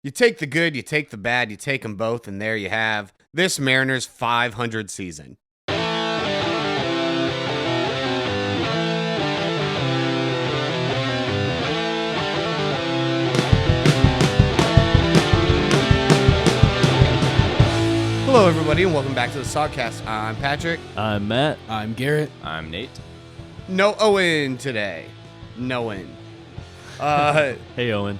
You take the good, you take the bad, you take them both, and there you have this Mariners 500 season. Hello, everybody, and welcome back to the Sogcast. I'm Patrick. I'm Matt. I'm Garrett. I'm Nate. No Owen today. No win. Hey, Owen.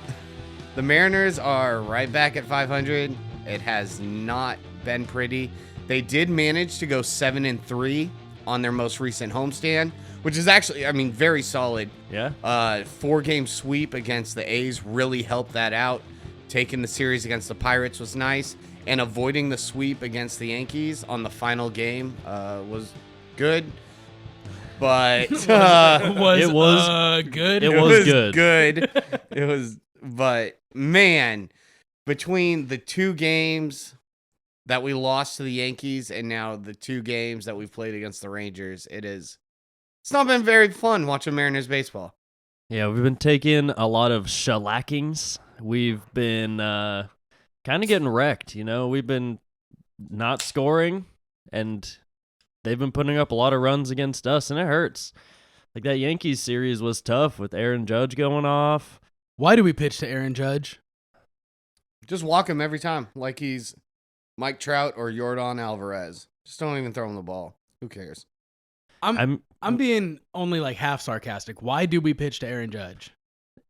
The Mariners are right back at 500. It has not been pretty. They did manage to go 7-3 on their most recent homestand, which is actually, very solid. Yeah? 4-game sweep against the A's really helped that out. Taking the series against the Pirates was nice, and avoiding the sweep against the Yankees on the final game was good. But It was good. It was good. It was, but man, between the 2 games that we lost to the Yankees and now the 2 games that we've played against the Rangers, it's not been very fun watching Mariners baseball. Yeah, we've been taking a lot of shellackings. We've been kind of getting wrecked, We've been not scoring, and they've been putting up a lot of runs against us, and it hurts. Like, that Yankees series was tough with Aaron Judge going off. Why do we pitch to Aaron Judge? Just walk him every time like he's Mike Trout or Yordan Alvarez. Just don't even throw him the ball. Who cares? I'm being only like half sarcastic. Why do we pitch to Aaron Judge?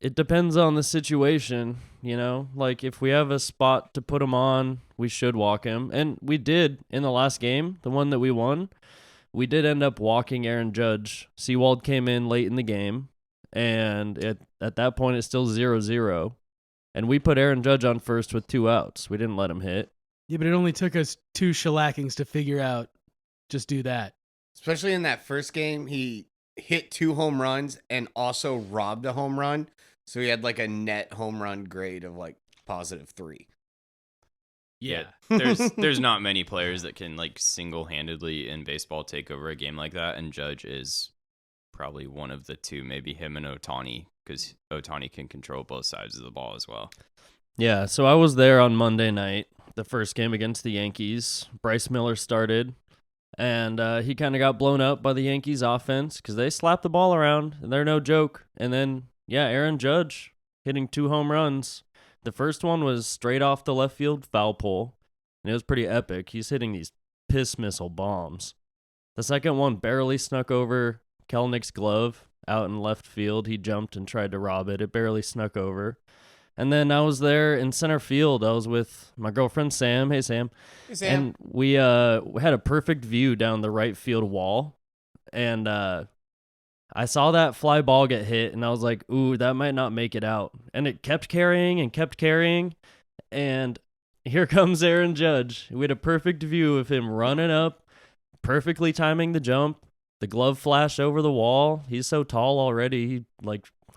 It depends on the situation, Like, if we have a spot to put him on, we should walk him. And we did in the last game, the one that we won. We did end up walking Aaron Judge. Seawald came in late in the game, and at that point, it's still 0-0. And we put Aaron Judge on first with 2 outs. We didn't let him hit. Yeah, but it only took us 2 shellackings to figure out just do that. Especially in that first game, he hit 2 home runs and also robbed a home run. So he had like a net home run grade of like +3. Yeah. There's not many players that can like single-handedly in baseball take over a game like that, and Judge is probably one of the 2, maybe him and Ohtani, because Ohtani can control both sides of the ball as well. Yeah, so I was there on Monday night, the first game against the Yankees. Bryce Miller started, and he kind of got blown up by the Yankees offense because they slapped the ball around, and they're no joke. And then, Aaron Judge hitting 2 home runs. The first one was straight off the left field foul pole, and it was pretty epic. He's hitting these piss missile bombs. The second one barely snuck over Kelenich's glove out in left field. He jumped and tried to rob it. It barely snuck over. And then I was there in center field. I was with my girlfriend, Sam. Hey, Sam. Hey, Sam. And we had a perfect view down the right field wall. And I saw that fly ball get hit, and I was like, ooh, that might not make it out. And it kept carrying and kept carrying. And here comes Aaron Judge. We had a perfect view of him running up, perfectly timing the jump. The glove flashed over the wall. He's so tall already, he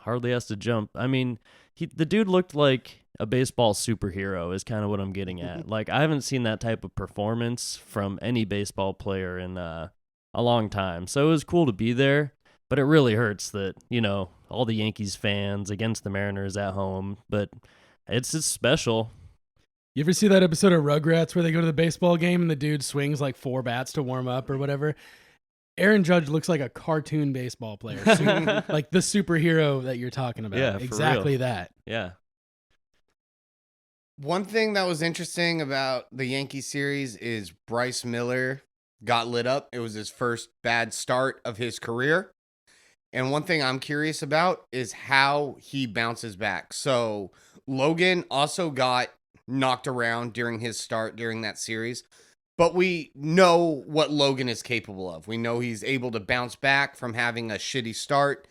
hardly has to jump. The dude looked like a baseball superhero is kind of what I'm getting at. Like, I haven't seen that type of performance from any baseball player in a long time. So it was cool to be there, but it really hurts that, all the Yankees fans against the Mariners at home, but it's just special. You ever see that episode of Rugrats where they go to the baseball game and the dude swings like 4 bats to warm up or whatever? Aaron Judge looks like a cartoon baseball player, like the superhero that you're talking about. Yeah, for exactly real. that. Yeah. One thing that was interesting about the Yankee series is Bryce Miller got lit up. It was his first bad start of his career. And one thing I'm curious about is how he bounces back. So Logan also got knocked around during his start during that series. But we know what Logan is capable of. We know he's able to bounce back from having a shitty start,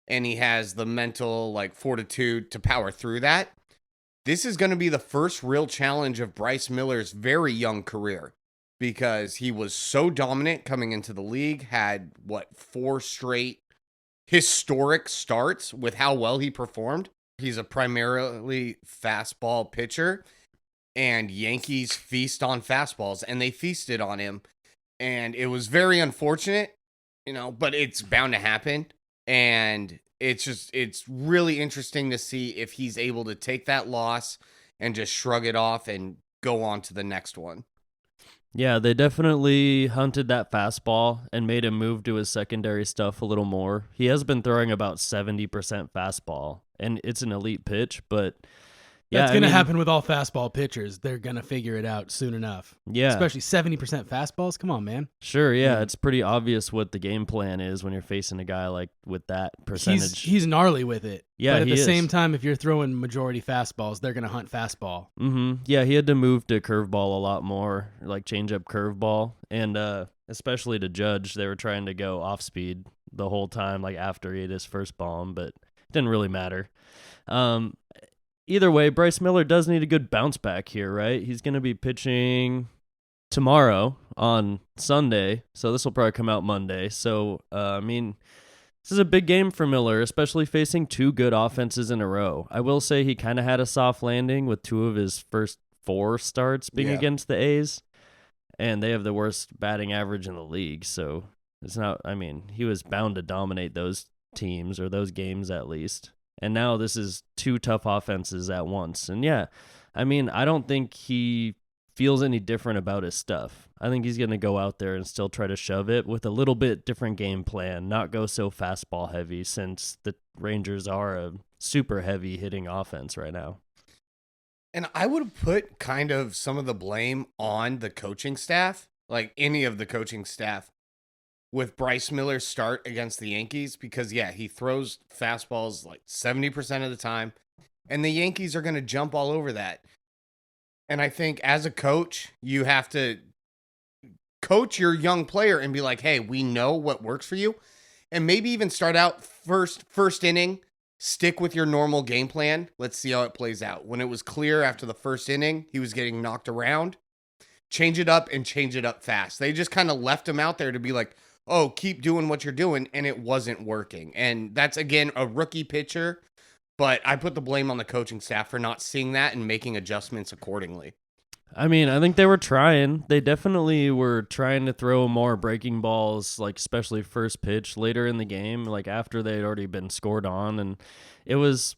and he has the mental fortitude to power through that. This is going to be the first real challenge of Bryce Miller's very young career, because he was so dominant coming into the league, had 4 straight historic starts with how well he performed. He's a primarily fastball pitcher. And Yankees feast on fastballs, and they feasted on him. And it was very unfortunate, but it's bound to happen. And it's really interesting to see if he's able to take that loss and just shrug it off and go on to the next one. Yeah, they definitely hunted that fastball and made him move to his secondary stuff a little more. He has been throwing about 70% fastball, and it's an elite pitch, but yeah, That's going to happen with all fastball pitchers. They're going to figure it out soon enough. Yeah. Especially 70% fastballs. Come on, man. Sure, yeah, it's pretty obvious what the game plan is when you're facing a guy like with that percentage. He's gnarly with it. Yeah, but at he the is. same time, if you're throwing majority fastballs, they're going to hunt fastball. Yeah, he had to move to curveball a lot more, like change up curveball, and especially to Judge, they were trying to go off speed the whole time, like after he hit his first bomb, but it didn't really matter. Either way, Bryce Miller does need a good bounce back here, right? He's going to be pitching tomorrow on Sunday, so this will probably come out Monday. So, this is a big game for Miller, especially facing two good offenses in a row. I will say he kind of had a soft landing with two of his first 4 starts being against the A's, and they have the worst batting average in the league. So it's not, he was bound to dominate those teams or those games at least. And now this is 2 tough offenses at once. And yeah, I don't think he feels any different about his stuff. I think he's going to go out there and still try to shove it with a little bit different game plan, not go so fastball heavy since the Rangers are a super heavy hitting offense right now. And I would have put kind of some of the blame on the coaching staff, like any of the coaching staff, with Bryce Miller's start against the Yankees, because he throws fastballs like 70% of the time, and the Yankees are going to jump all over that. And I think as a coach, you have to coach your young player and be like, hey, we know what works for you. And maybe even start out first inning, stick with your normal game plan. Let's see how it plays out. When it was clear after the first inning, he was getting knocked around, change it up and change it up fast. They just kind of left him out there to be like, oh, keep doing what you're doing, and it wasn't working. And that's, again, a rookie pitcher, but I put the blame on the coaching staff for not seeing that and making adjustments accordingly. I think they were trying. They definitely were trying to throw more breaking balls, like especially first pitch later in the game, like after they had already been scored on, and it was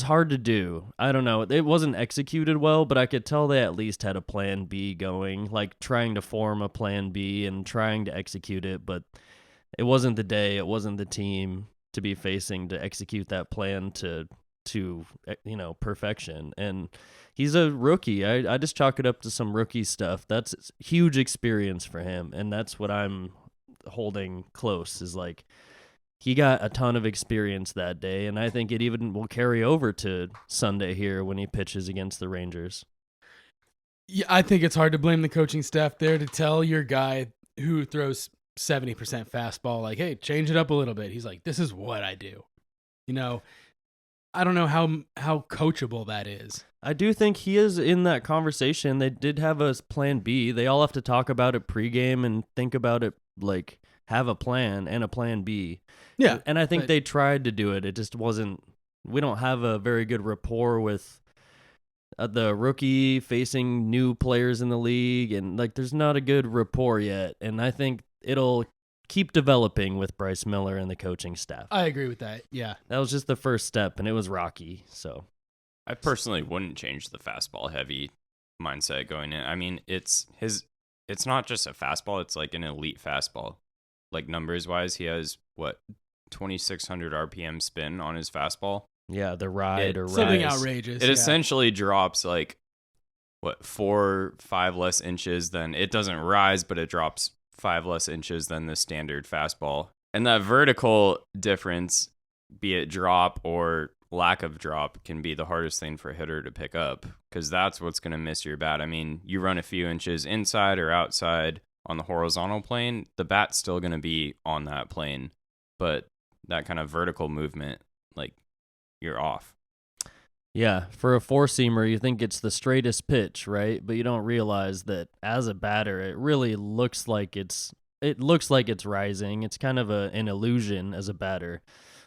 hard to do. I don't know. It wasn't executed well, but I could tell they at least had a plan B going, like trying to form a plan B and trying to execute it, but it wasn't the day, it wasn't the team to be facing to execute that plan to perfection. And he's a rookie. I just chalk it up to some rookie stuff. That's huge experience for him, and that's what I'm holding close is like he got a ton of experience that day, and I think it even will carry over to Sunday here when he pitches against the Rangers. Yeah, I think it's hard to blame the coaching staff there to tell your guy who throws 70% fastball, like, hey, change it up a little bit. He's like, this is what I do. I don't know how coachable that is. I do think he is in that conversation. They did have a plan B. They all have to talk about it pregame and think about it, like have a plan and a plan B. Yeah. And I think they tried to do it. It just wasn't, we don't have a very good rapport with the rookie facing new players in the league. And like, there's not a good rapport yet. And I think it'll keep developing with Bryce Miller and the coaching staff. I agree with that. Yeah. That was just the first step, and it was rocky. So I personally wouldn't change the fastball heavy mindset going in. It's not just a fastball, it's like an elite fastball. Like numbers wise, he has 2,600 RPM spin on his fastball. Yeah, the ride or something rise. outrageous. It essentially drops like 4-5 less inches than it doesn't rise, but it drops 5 less inches than the standard fastball. And that vertical difference, be it drop or lack of drop, can be the hardest thing for a hitter to pick up, because that's what's going to miss your bat. You run a few inches inside or outside on the horizontal plane, the bat's still going to be on that plane, but that kind of vertical movement, like, you're off. Yeah, for a four-seamer, you think it's the straightest pitch, right? But you don't realize that as a batter, it really looks like it's rising. It's kind of an illusion as a batter.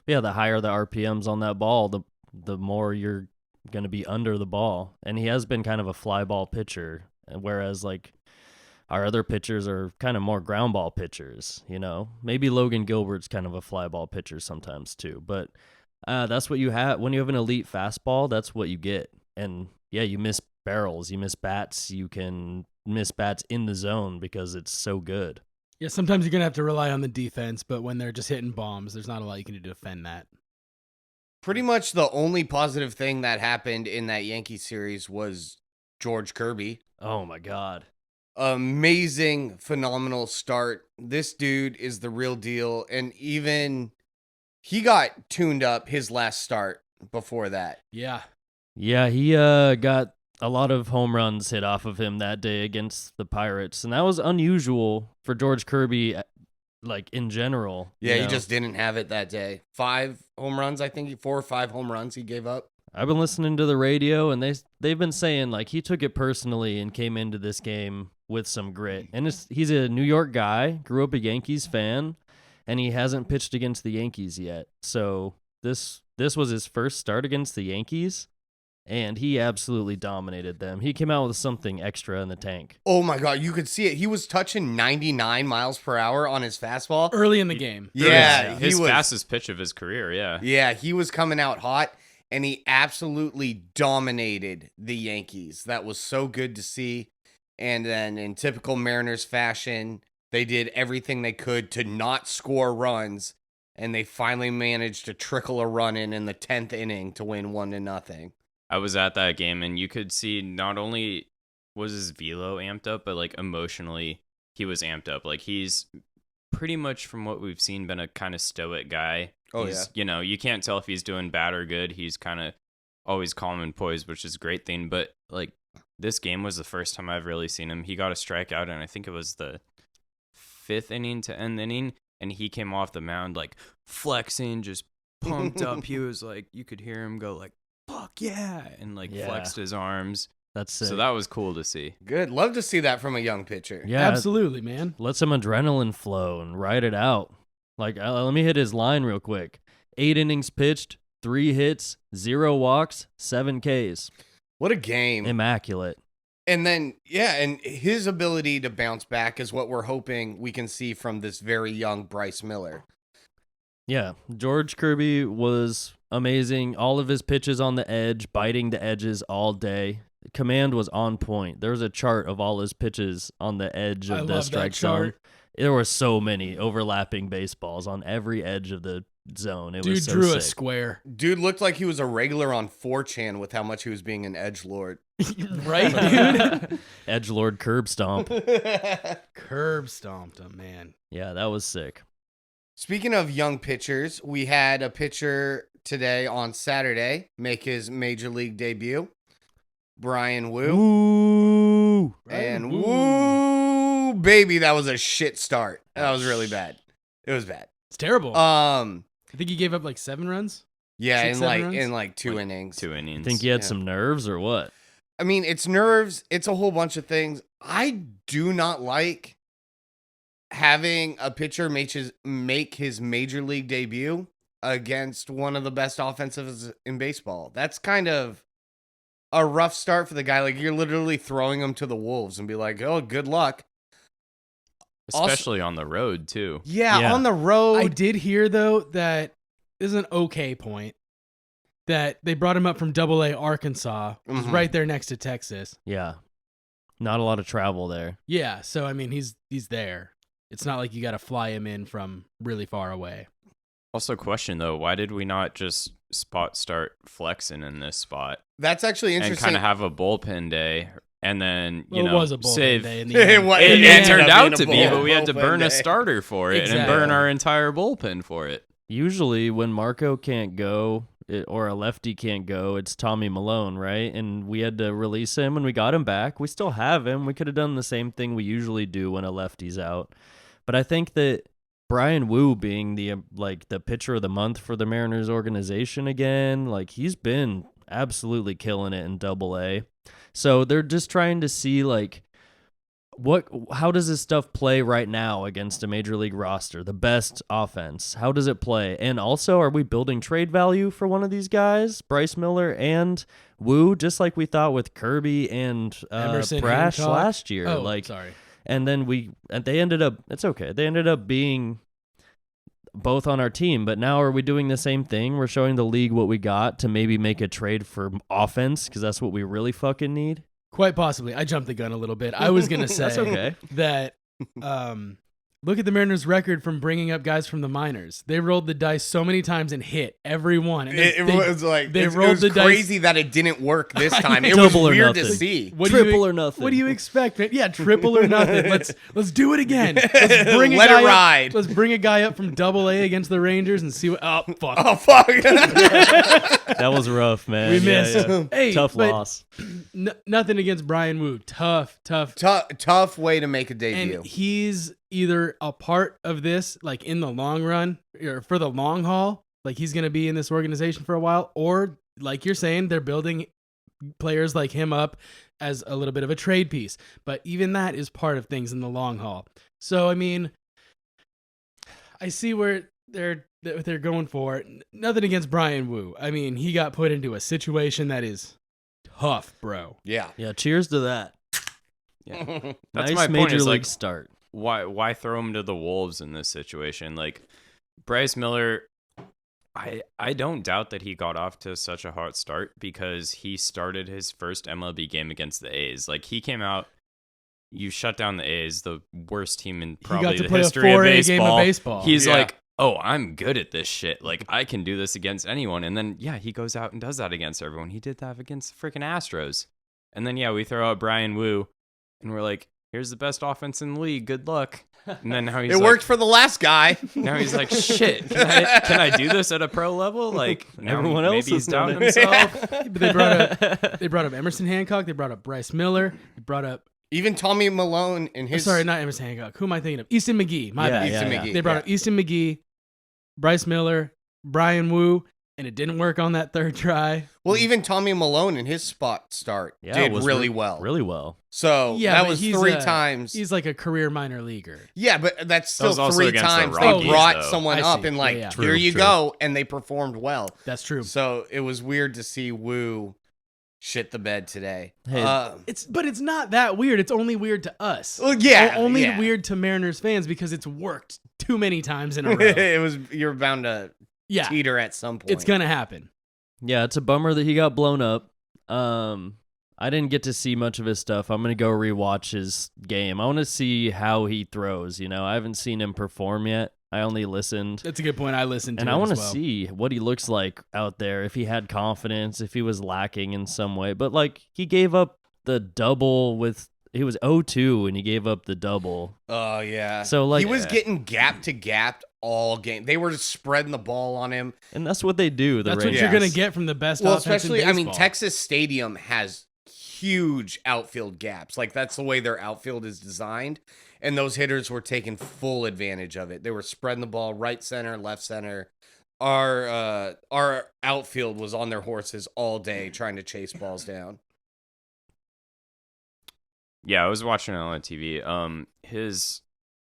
But yeah, the higher the RPMs on that ball, the more you're going to be under the ball. And he has been kind of a fly ball pitcher, whereas like our other pitchers are kind of more ground ball pitchers, Maybe Logan Gilbert's kind of a fly ball pitcher sometimes too, but that's what you have when you have an elite fastball. That's what you get. And yeah, you miss barrels, you miss bats, you can miss bats in the zone because it's so good. Yeah, sometimes you're going to have to rely on the defense, but when they're just hitting bombs, there's not a lot you can do to defend that. Pretty much the only positive thing that happened in that Yankee series was George Kirby. Oh my God. Amazing, phenomenal start. This dude is the real deal. And even he got tuned up his last start before that. Yeah. Yeah, he got a lot of home runs hit off of him that day against the Pirates. And that was unusual for George Kirby, like in general. Yeah, you he know? just didn't have it that day. 5 home runs, I think. 4 or 5 home runs he gave up. I've been listening to the radio, and they've been saying like he took it personally and came into this game with some grit. And he's a New York guy, grew up a Yankees fan, and he hasn't pitched against the Yankees yet. So this was his first start against the Yankees, and he absolutely dominated them. He came out with something extra in the tank. Oh my God, you could see it. He was touching 99 miles per hour on his fastball. Early in the game. Yeah, his he was fastest pitch of his career. Yeah. Yeah, he was coming out hot, and he absolutely dominated the Yankees. That was so good to see. And then in typical Mariners fashion, they did everything they could to not score runs, and they finally managed to trickle a run in the 10th inning to win 1-0. I was at that game, and you could see not only was his velo amped up, but like emotionally, he was amped up. Like he's pretty much, from what we've seen, been a kind of stoic guy. Oh, He's, you know, you can't tell if he's doing bad or good. He's kind of always calm and poised, which is a great thing. But like this game was the first time I've really seen him. He got a strikeout, and I think it was the 5th inning to end the inning, and he came off the mound like flexing, just pumped up. He was like, you could hear him go like, fuck yeah, and like flexed his arms. That's sick. So that was cool to see. Good. Love to see that from a young pitcher. Yeah, Absolutely, man. let some adrenaline flow and ride it out. Like, let me hit his line real quick. 8 innings pitched, 3 hits, 0 walks, 7 Ks. What a game. Immaculate. And then, yeah, and his ability to bounce back is what we're hoping we can see from this very young Bryce Miller. Yeah, George Kirby was amazing. All of his pitches on the edge, biting the edges all day. Command was on point. There was a chart of all his pitches on the edge of the strike zone. There were so many overlapping baseballs on every edge of the zone. It was so drew sick. a square. Dude looked like he was a regular on 4chan with how much he was being an edgelord. Right, dude? Edgelord curb stomp. Curb stomped him, man. Yeah, that was sick. Speaking of young pitchers, we had a pitcher today on Saturday make his major league debut. Brian Wu. Ooh. And woo, baby, that was a shit start. That was really bad. It was bad. It's terrible. I think he gave up like 7 runs. Yeah, 6, in 7 like runs? 2 innings. 2 innings. Think he had Yeah. some nerves or what? I mean, it's nerves. It's a whole bunch of things. I do not like having a pitcher make his major league debut against one of the best offensives in baseball. That's kind of a rough start for the guy. Like, you're literally throwing him to the wolves and be like, oh, good luck. Especially on the road, too. Yeah, on the road. I did hear, though, that this is an okay point, that they brought him up from AA Arkansas, which is Mhm. right there next to Texas. Yeah. Not a lot of travel there. Yeah, so, I mean, he's there. It's not like you got to fly him in from really far away. Also, question, though, why did we not just start flexing in this spot? That's actually And interesting. kind of have a bullpen day, and then, you Well, know, it was a bullpen save... day in the It end. wa- It, It it ended turned up out being to a be, but we had to bullpen burn day. a starter for it Exactly. and burn our entire bullpen for it. Usually when Marco can't go or a lefty can't go, it's Tommy Malone, right? And we had to release him and we got him back. We still have him. We could have done the same thing we usually do when a lefty's out. But I think that Brian Wu being the pitcher of the month for the Mariners organization again, like he's been absolutely killing it in AA. So they're just trying to see like how does this stuff play right now against a major league roster? The best offense. How does it play? And also, are we building trade value for one of these guys, Bryce Miller and Wu, just like we thought with Kirby and Emerson Brash Hancock? last year? Oh, sorry. And then they ended up, it's okay. They ended up being both on our team. But now are we doing the same thing? We're showing the league what we got to maybe make a trade for offense because that's what we really fucking need. Quite possibly. I jumped the gun a little bit. I was going to say That's okay. that look at the Mariners' record from bringing up guys from the minors. They rolled the dice so many times and hit every one. And It was like they it rolled was the dice. crazy that it didn't work this time. It was Double or weird to nothing. see. Triple or nothing. What do you expect, man? Yeah, triple or nothing. Let's do it again. Let's bring Let it guy ride. Up, let's bring a guy up from Double-A against the Rangers and see what. Oh fuck. Oh fuck! That was rough, man. We Yeah, missed. yeah. Hey, Tough but loss. Nothing against Brian Wu. Tough. Tough way to make a debut. And he's either a part of this, like in the long run, or for the long haul, like he's going to be in this organization for a while, or like you're saying, they're building players like him up as a little bit of a trade piece. But even that is part of things in the long haul. So, I mean, I see where they're going for it. Nothing against Brian Wu. I mean, he got put into a situation that is tough, bro. Yeah. Yeah, cheers to that. Yeah. That's Nice my point. major Is league like, start. why throw him to the wolves in this situation? Like Bryce Miller, I don't doubt that he got off to such a hot start because he started his first MLB game against the A's. Like he came out, you shut down the A's, the worst team in probably he got to the play history a 4A of baseball. game of baseball. He's Yeah. like, oh, I'm good at this shit. Like I can do this against anyone. And then yeah, he goes out and does that against everyone. He did that against the freaking Astros. And then yeah, we throw out Brian Wu, and we're like, here's the best offense in the league. Good luck. And then now he's It like, worked for the last guy. now he's like, shit, can I do this at a pro level? Like now Everyone else maybe he's is doing doubting it. himself. But they brought up Emerson Hancock. They brought up Bryce Miller. They brought up Even Tommy Malone in his sorry, not Emerson Hancock. Who am I thinking of? Easton McGee. My bad. Easton McGee. They brought up Easton McGee, Bryce Miller, Brian Wu, and it didn't work on that third try. Well, even Tommy Malone in his spot start Yeah, did it was really well. Really well. So Yeah, that but was he's three a- times. He's like a career minor leaguer. Yeah, but that's That was still also three against the times they Rockies, brought though. someone I up see. and like, Yeah, yeah. here True, you true. go, and they performed well. That's true. So it was weird to see Wu shit the bed today. Hey, But it's not that weird. It's only weird to us. Well, yeah, Only yeah. weird to Mariners fans because it's worked too many times in a row. it was you're bound to Yeah, teeter at some point. it's gonna happen. Yeah, it's a bummer that he got blown up. I didn't get to see much of his stuff. I'm going to go rewatch his game. I want to see how he throws, I haven't seen him perform yet. I only listened. That's a good point. I listened to And it I want to as well. see what he looks like out there, if he had confidence, if he was lacking in some way. But, like, he gave up the double he was 0-2 and he gave up the double. Oh yeah. So, like- he was getting gap to gap all game. They were spreading the ball on him. And that's what they do, the That's what Rangers. you're gonna get from the best. Well, offense in especially I mean baseball. Texas Stadium has huge outfield gaps. Like that's the way their outfield is designed. And those hitters were taking full advantage of it. They were spreading the ball right center, left center. Our outfield was on their horses all day trying to chase balls down. Yeah, I was watching it on TV.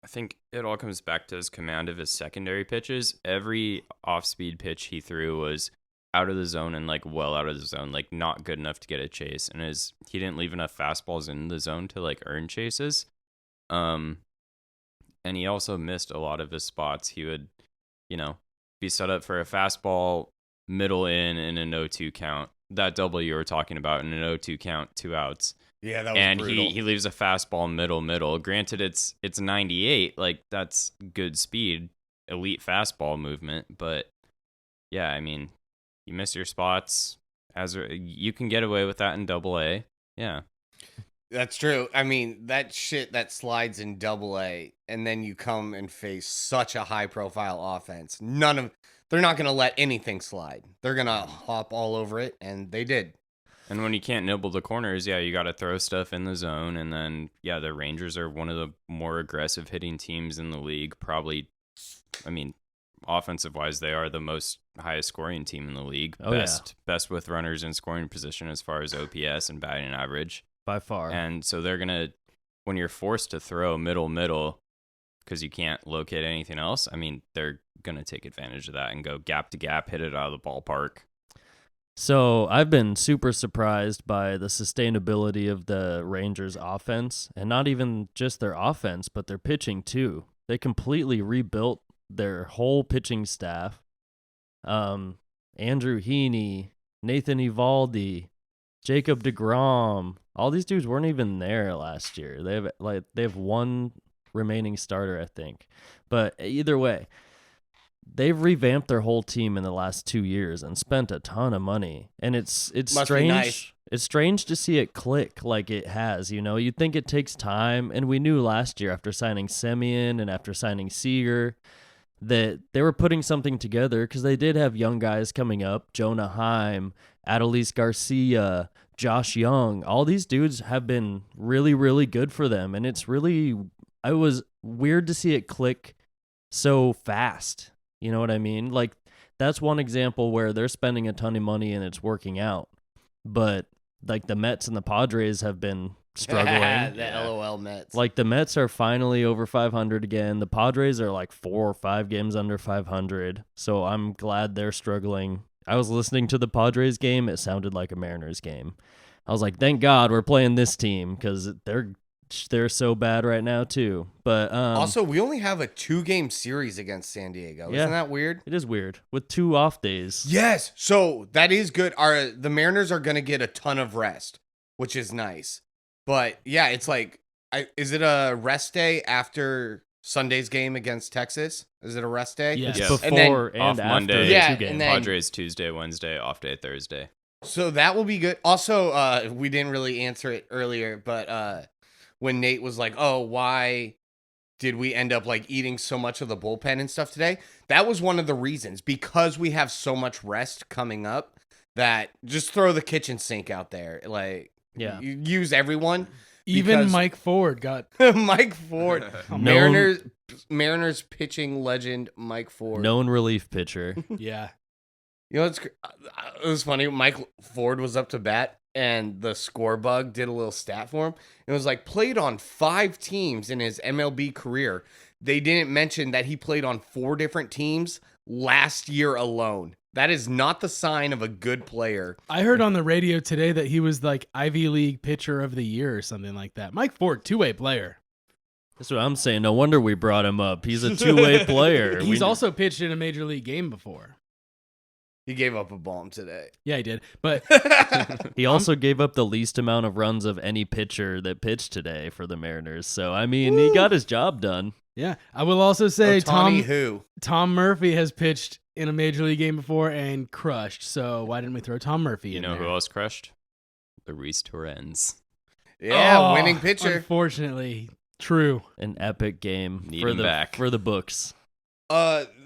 I think it all comes back to his command of his secondary pitches. Every off-speed pitch he threw was out of the zone and like well out of the zone, like not good enough to get a chase. And he didn't leave enough fastballs in the zone to like earn chases. And he also missed a lot of his spots. He would, be set up for a fastball middle in an 0-2 count. That double you were talking about in an 0-2 count, 2 outs. Yeah, that was And brutal. he leaves a fastball middle. Granted, it's 98, like that's good speed, elite fastball movement. But yeah, I mean, you miss your spots. You can get away with that in Double-A. Yeah, That's true. I mean, that shit that slides in Double-A, and then you come and face such a high-profile offense. They're not going to let anything slide. They're going to hop all over it, and they did. and when you can't nibble the corners, yeah, you got to throw stuff in the zone. And then yeah, the Rangers are one of the more aggressive hitting teams in the league. Probably, I mean, offensive wise, they are the most highest scoring team in the league. Oh, Best with runners in scoring position as far as OPS and batting average. By far. And so they're gonna, when you're forced to throw middle because you can't locate anything else, I mean, they're gonna take advantage of that and go gap to gap, hit it out of the ballpark. So I've been super surprised by the sustainability of the Rangers offense, and not even just their offense, but their pitching too. They completely rebuilt their whole pitching staff. Andrew Heaney, Nathan Eovaldi, Jacob deGrom. All these dudes weren't even there last year. They have one remaining starter, I think. But either way, they've revamped their whole team in the last 2 years and spent a ton of money. And it's Must be strange. nice. It's strange to see it click like it has. You'd think it takes time, and we knew last year after signing Semien and after signing Seager that they were putting something together because they did have young guys coming up. Jonah Heim, Adolis Garcia, Josh Young. All these dudes have been really, really good for them, and it was weird to see it click so fast. You know what I mean? Like, that's one example where they're spending a ton of money and it's working out. But like the Mets and the Padres have been struggling. The LOL Mets. Like the Mets are finally over 500 again. The Padres are like 4 or 5 games under 500. So I'm glad they're struggling. I was listening to the Padres game. It sounded like a Mariners game. I was like, thank God we're playing this team because they're so bad right now too. But also, we only have a 2-game series against San Diego. Yeah. Isn't that weird? it is weird with 2 off days. Yes. So that is good. The Mariners are going to get a ton of rest, which is nice. But yeah, it's like, is it a rest day after Sunday's game against Texas? Is it a rest day? Yes. It's Yes. before and, Off after Monday. the Yeah, 2 and games. then- Padres Tuesday, Wednesday, off day Thursday. So that will be good. Also, we didn't really answer it earlier, but when Nate was like, "Oh, why did we end up like eating so much of the bullpen and stuff today?" That was one of the reasons, because we have so much rest coming up that just throw the kitchen sink out there. Like, Yeah. use everyone. Even Because- Mike Ford got Mike Ford, No. Mariners pitching legend Mike Ford. Known relief pitcher. yeah. You know, it was funny. Mike Ford was up to bat, and the score bug did a little stat for him. It was like, played on 5 teams in his MLB career. They didn't mention that he played on 4 different teams last year alone. That is not the sign of a good player. I heard on the radio today that he was like Ivy League pitcher of the year or something like that. Mike Ford, 2-way player. That's what I'm saying. No wonder we brought him up. He's a 2-way player. He's also pitched in a major league game before. He gave up a bomb today. Yeah, he did. But He also gave up the least amount of runs of any pitcher that pitched today for the Mariners. So, I mean, he got his job done. yeah, I will also say Ohtani Tom Murphy has pitched in a major league game before and crushed. So why didn't we throw Tom Murphy You in know there? who else crushed? Luis Torrens. Yeah, Oh, winning pitcher. Unfortunately, true. An epic game Need for him back. for the books.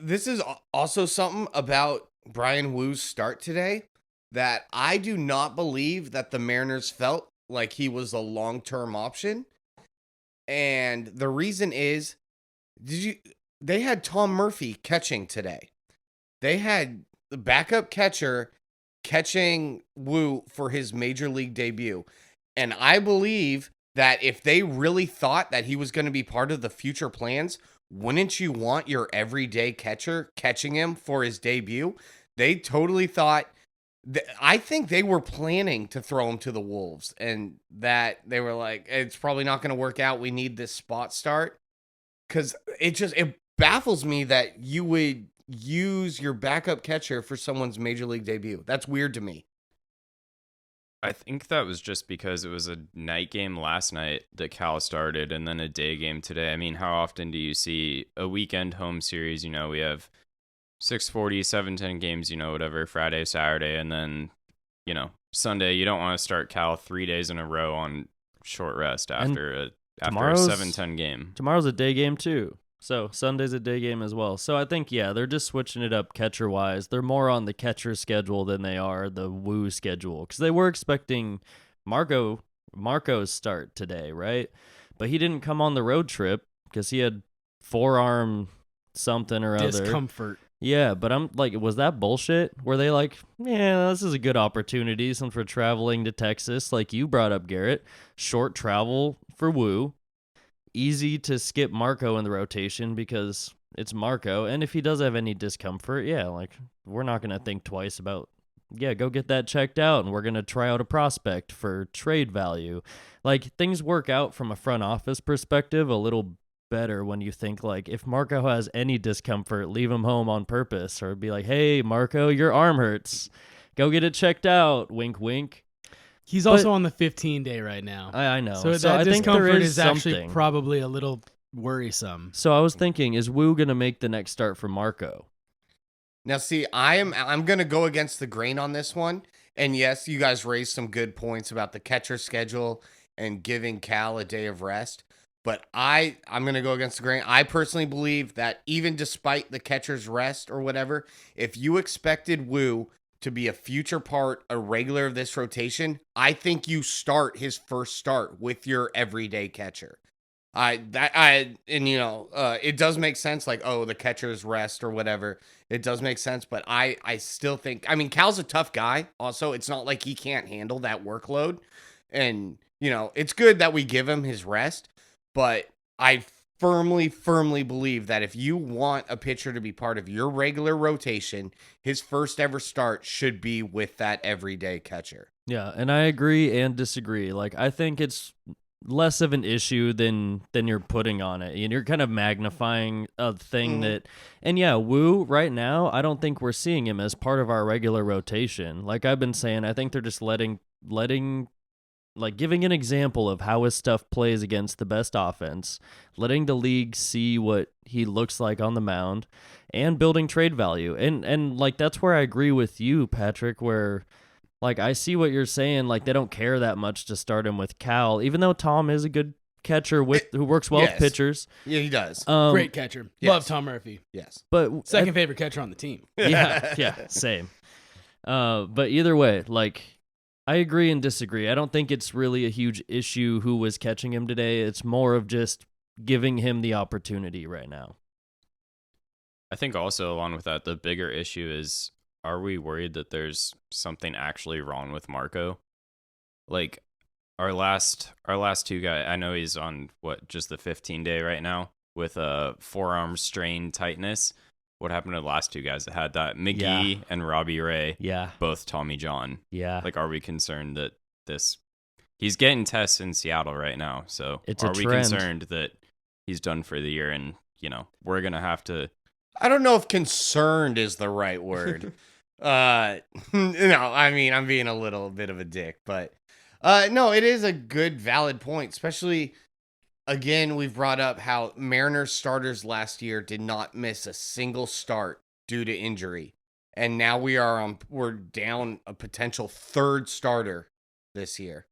This is also something about Brian Woo's start today that I do not believe that the Mariners felt like he was a long-term option. And the reason is, they had Tom Murphy catching today. They had the backup catcher catching Woo for his major league debut. And I believe that if they really thought that he was going to be part of the future plans, wouldn't you want your everyday catcher catching him for his debut? They totally thought, I think they were planning to throw him to the Wolves, and that they were like, it's probably not going to work out. We need this spot start. Because it baffles me that you would use your backup catcher for someone's major league debut. That's weird to me. I think that was just because it was a night game last night that Cal started and then a day game today. I mean, how often do you see a weekend home series? You know, we have 6:40, 7:10 games, you know, whatever, Friday, Saturday, and then, you know, Sunday. You don't want to start Cal 3 days in a row on short rest after a tomorrow's- 7:10 game. Tomorrow's a day game too. So Sunday's a day game as well. So I think, yeah, they're just switching it up catcher-wise. They're more on the catcher schedule than they are the Woo schedule. Because they were expecting Marco's start today, right? But he didn't come on the road trip because he had forearm something or other. Discomfort. Yeah, but I'm like, was that bullshit? Were they like, yeah, this is a good opportunity since we're traveling to Texas, like you brought up, Garrett. Short travel for Woo. Easy to skip Marco in the rotation because it's Marco. And if he does have any discomfort, yeah, like we're not going to think twice about, yeah, go get that checked out. And we're going to try out a prospect for trade value. Like things work out from a front office perspective a little better when you think like if Marco has any discomfort, leave him home on purpose, or be like, hey, Marco, your arm hurts. Go get it checked out. Wink, wink. He's also on the 15-day right now. I know. So I that think there discomfort is is actually something. probably a little worrisome. So I was thinking, is Wu going to make the next start for Marco? Now, see, I'm going to go against the grain on this one. And yes, you guys raised some good points about the catcher schedule and giving Cal a day of rest. But I'm going to go against the grain. I personally believe that even despite the catcher's rest or whatever, if you expected Wu to be a future part, a regular of this rotation, I think you start his first start with your everyday catcher. It does make sense, like, oh, the catcher's rest or whatever. It does make sense, but I still think, I mean, Cal's a tough guy. Also, it's not like he can't handle that workload. And, it's good that we give him his rest, but I firmly believe that if you want a pitcher to be part of your regular rotation, his first ever start should be with that everyday catcher. Yeah, and I agree and disagree. Like, I think it's less of an issue than you're putting on it. And you're kind of magnifying a thing that, and yeah, Wu right now, I don't think we're seeing him as part of our regular rotation. Like I've been saying, I think they're just letting like giving an example of how his stuff plays against the best offense, letting the league see what he looks like on the mound, and building trade value. And like that's where I agree with you, Patrick, where like I see what you're saying, like they don't care that much to start him with Cal, even though Tom is a good catcher who works well with pitchers. Yeah, he does. Great catcher. Yes. Love Tom Murphy. Yes. But second favorite catcher on the team. Yeah, same. But either way, like I agree and disagree. I don't think it's really a huge issue who was catching him today. It's more of just giving him the opportunity right now. I think also along with that, the bigger issue is, are we worried that there's something actually wrong with Marco? Like our last two guys, I know he's on just the 15-day right now with a forearm strain tightness. What happened to the last two guys that had that? McGee and Robbie Ray. Yeah. Both Tommy John. Yeah. Like, are we concerned that he's getting tests in Seattle right now? So it's are a we trend. concerned that he's done for the year and, we're going to have to. I don't know if concerned is the right word. No, I mean, I'm being a little bit of a dick, but no, it is a good, valid point, especially. Again, we've brought up how Mariners starters last year did not miss a single start due to injury. And now we're down a potential third starter this year.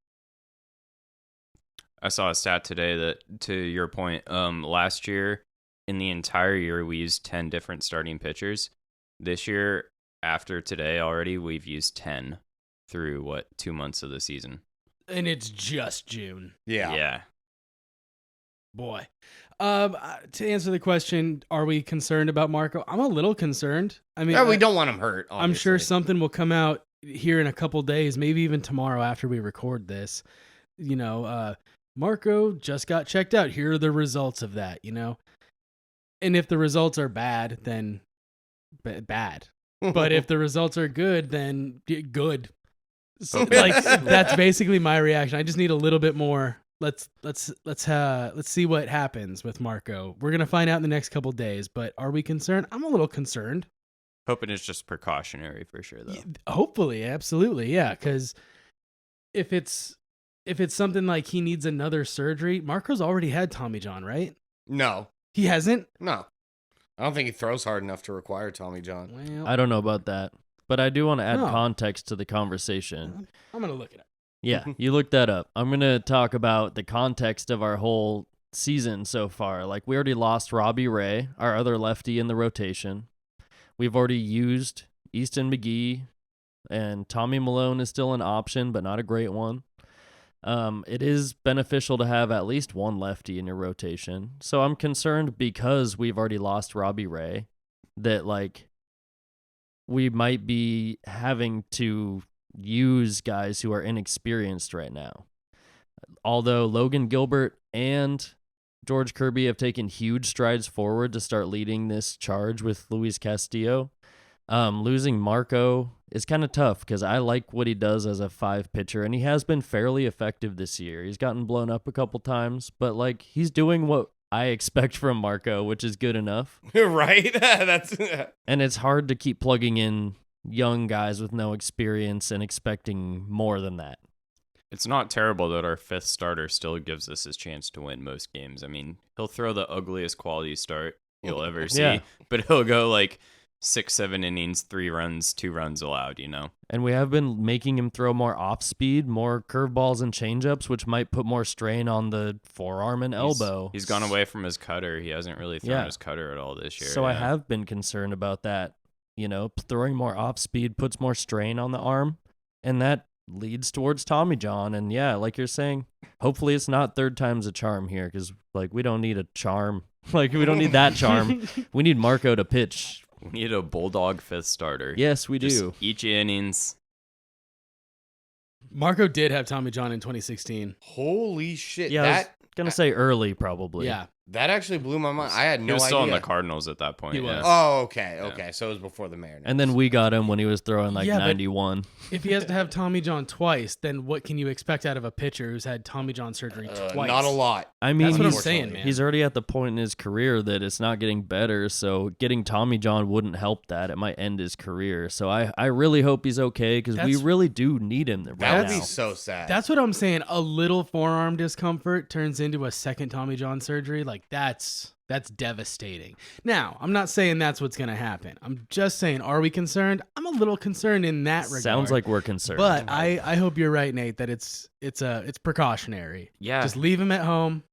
I saw a stat today that, to your point, last year, in the entire year, we used 10 different starting pitchers. This year, after today already, we've used 10 through, 2 months of the season. And it's just June. Yeah. Boy. To answer the question, are we concerned about Marco? I'm a little concerned. I mean, we don't want him hurt, obviously. I'm sure something will come out here in a couple days, maybe even tomorrow after we record this. Marco just got checked out. Here are the results of that, And if the results are bad, then bad. But if the results are good, then good. So, that's basically my reaction. I just need a little bit more. Let's see what happens with Marco. We're gonna find out in the next couple days. But are we concerned? I'm a little concerned. Hoping it's just precautionary for sure, though. Hopefully, absolutely, yeah. Because if it's something like he needs another surgery, Marco's already had Tommy John, right? No, he hasn't. No, I don't think he throws hard enough to require Tommy John. Well, I don't know about that, but I do want to add context to the conversation. I'm gonna look it up. Yeah, you look that up. I'm going to talk about the context of our whole season so far. Like, we already lost Robbie Ray, our other lefty in the rotation. We've already used Easton McGee, and Tommy Malone is still an option, but not a great one. It is beneficial to have at least one lefty in your rotation. So I'm concerned because we've already lost Robbie Ray that, like, we might be having to use guys who are inexperienced right now. Although Logan Gilbert and George Kirby have taken huge strides forward to start leading this charge with Luis Castillo, losing Marco is kind of tough because I like what he does as a 5 pitcher, and he has been fairly effective this year. He's gotten blown up a couple times, but like he's doing what I expect from Marco, which is good enough. Right? That's And it's hard to keep plugging in young guys with no experience and expecting more than that. It's not terrible that our fifth starter still gives us his chance to win most games. I mean, he'll throw the ugliest quality start you'll ever see, Yeah. but he'll go like 6-7 innings, 3 runs, 2 runs allowed, you know? And we have been making him throw more off speed, more curveballs and changeups, which might put more strain on the forearm and elbow. He's gone away from his cutter. He hasn't really thrown his cutter at all this year. So I have been concerned about that. You know, throwing more off speed puts more strain on the arm, and that leads towards Tommy John. And yeah, like you're saying, hopefully it's not third time's a charm here, because like we don't need a charm. Like we don't need that charm. We need Marco to pitch. We need a bulldog fifth starter. Yes, we Just do. each innings. Marco did have Tommy John in 2016. holy shit. Yeah, I was gonna say early, probably. Yeah. That actually blew my mind. I had He no was still on idea. the Cardinals at that point. He was. Oh, okay. So it was before the Mariners. And then we got him when he was throwing like Yeah, but- 91. If he has to have Tommy John twice, then what can you expect out of a pitcher who's had Tommy John surgery twice? Not a lot. I mean, That's what I'm he's, saying, man. he's already at the point in his career that it's not getting better. So getting Tommy John wouldn't help that. It might end his career. So I really hope he's okay, because we That's- really do need him right That would now. be so sad. That's what I'm saying. A little forearm discomfort turns into a second Tommy John surgery. Like that's devastating. Now, I'm not saying that's what's going to happen. I'm just saying, are we concerned? I'm a little concerned in that regard. Sounds like we're concerned. But I hope you're right, Nate, that it's precautionary. Yeah. Just leave him at home.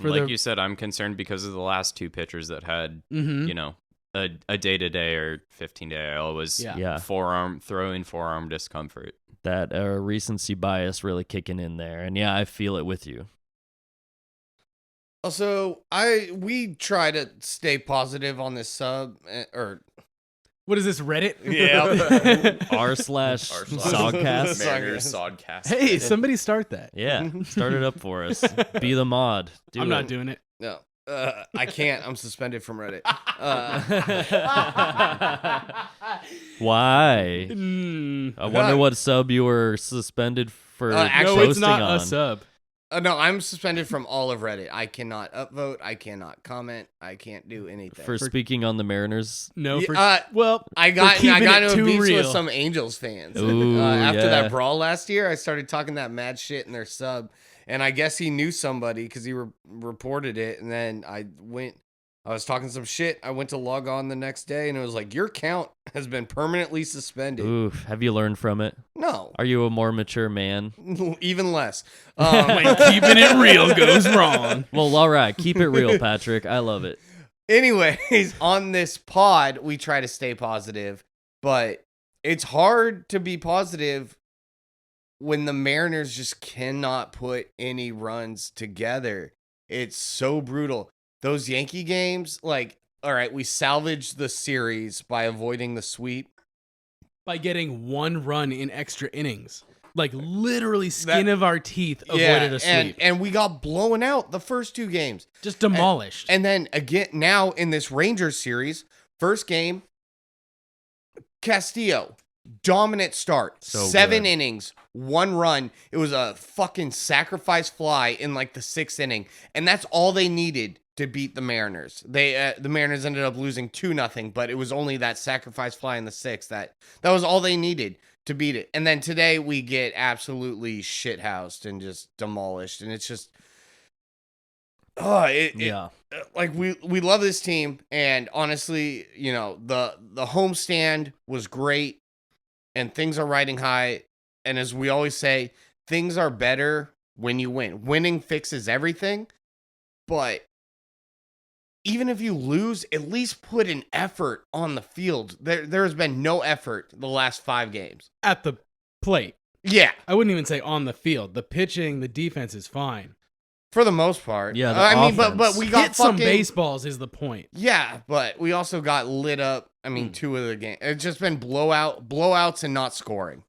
Like you said, I'm concerned because of the last 2 pitchers that had, Mhm. you know, a day-to-day or 15-day IL was Yeah. throwing forearm discomfort. that recency bias really kicking in there. And yeah, I feel it with you. Also, we try to stay positive on this sub, or What is this, Reddit? Yeah. r/Sogcast. Mariners Sogcast. Hey, somebody start that. Yeah, start it up for us. Be the mod. Do I'm it. not doing it. no, I can't. I'm suspended from Reddit. Why? Mm. I wonder what sub you were suspended for actually- No, it's posting not on. a sub. No, I'm suspended from all of Reddit. I cannot upvote. I cannot comment. I can't do anything. For speaking on the Mariners. No, Yeah, for well, I got keeping it into a too beef real. with some Angels fans. Ooh, After yeah. that brawl last year, I started talking that mad shit in their sub, and I guess he knew somebody because he reported it. And then I was talking some shit. I went to log on the next day, and it was like, your account has been permanently suspended. Oof. Have you learned from it? No, Are you a more mature man? even less. when keeping it real goes wrong. Well, all right. Keep it real, Patrick. I love it. Anyways, on this pod, we try to stay positive, but it's hard to be positive when the Mariners just cannot put any runs together. It's so brutal. Those Yankee games, like, all right, we salvaged the series by avoiding the sweep. By getting 1 run in extra innings. Like literally skin That- of our teeth avoided a sweep. and we got blown out the first 2 games. Just demolished. And then again, now in this Rangers series, first game, Castillo, dominant start, So 7 good. innings, 1 run. It was a fucking sacrifice fly in like the 6th inning, and that's all they needed to beat the Mariners. The Mariners ended up losing 2-0, but it was only that sacrifice fly in the 6th that was all they needed to beat it. And then today we get absolutely shithoused and just demolished, and it's just Yeah. like we love this team, and honestly, you know, the homestand was great and things are riding high, and as we always say, things are better when you win. Winning fixes everything, but even if you lose, at least put an effort on the field. There has been no effort the last 5 games. At the plate. Yeah, I wouldn't even say on the field. The pitching, the defense is fine. for the most part. Yeah, the I mean, but offense. we got Hit some fucking baseballs is the point. Yeah, but we also got lit up. I mean, 2 of the games. It's just been blowouts and not scoring.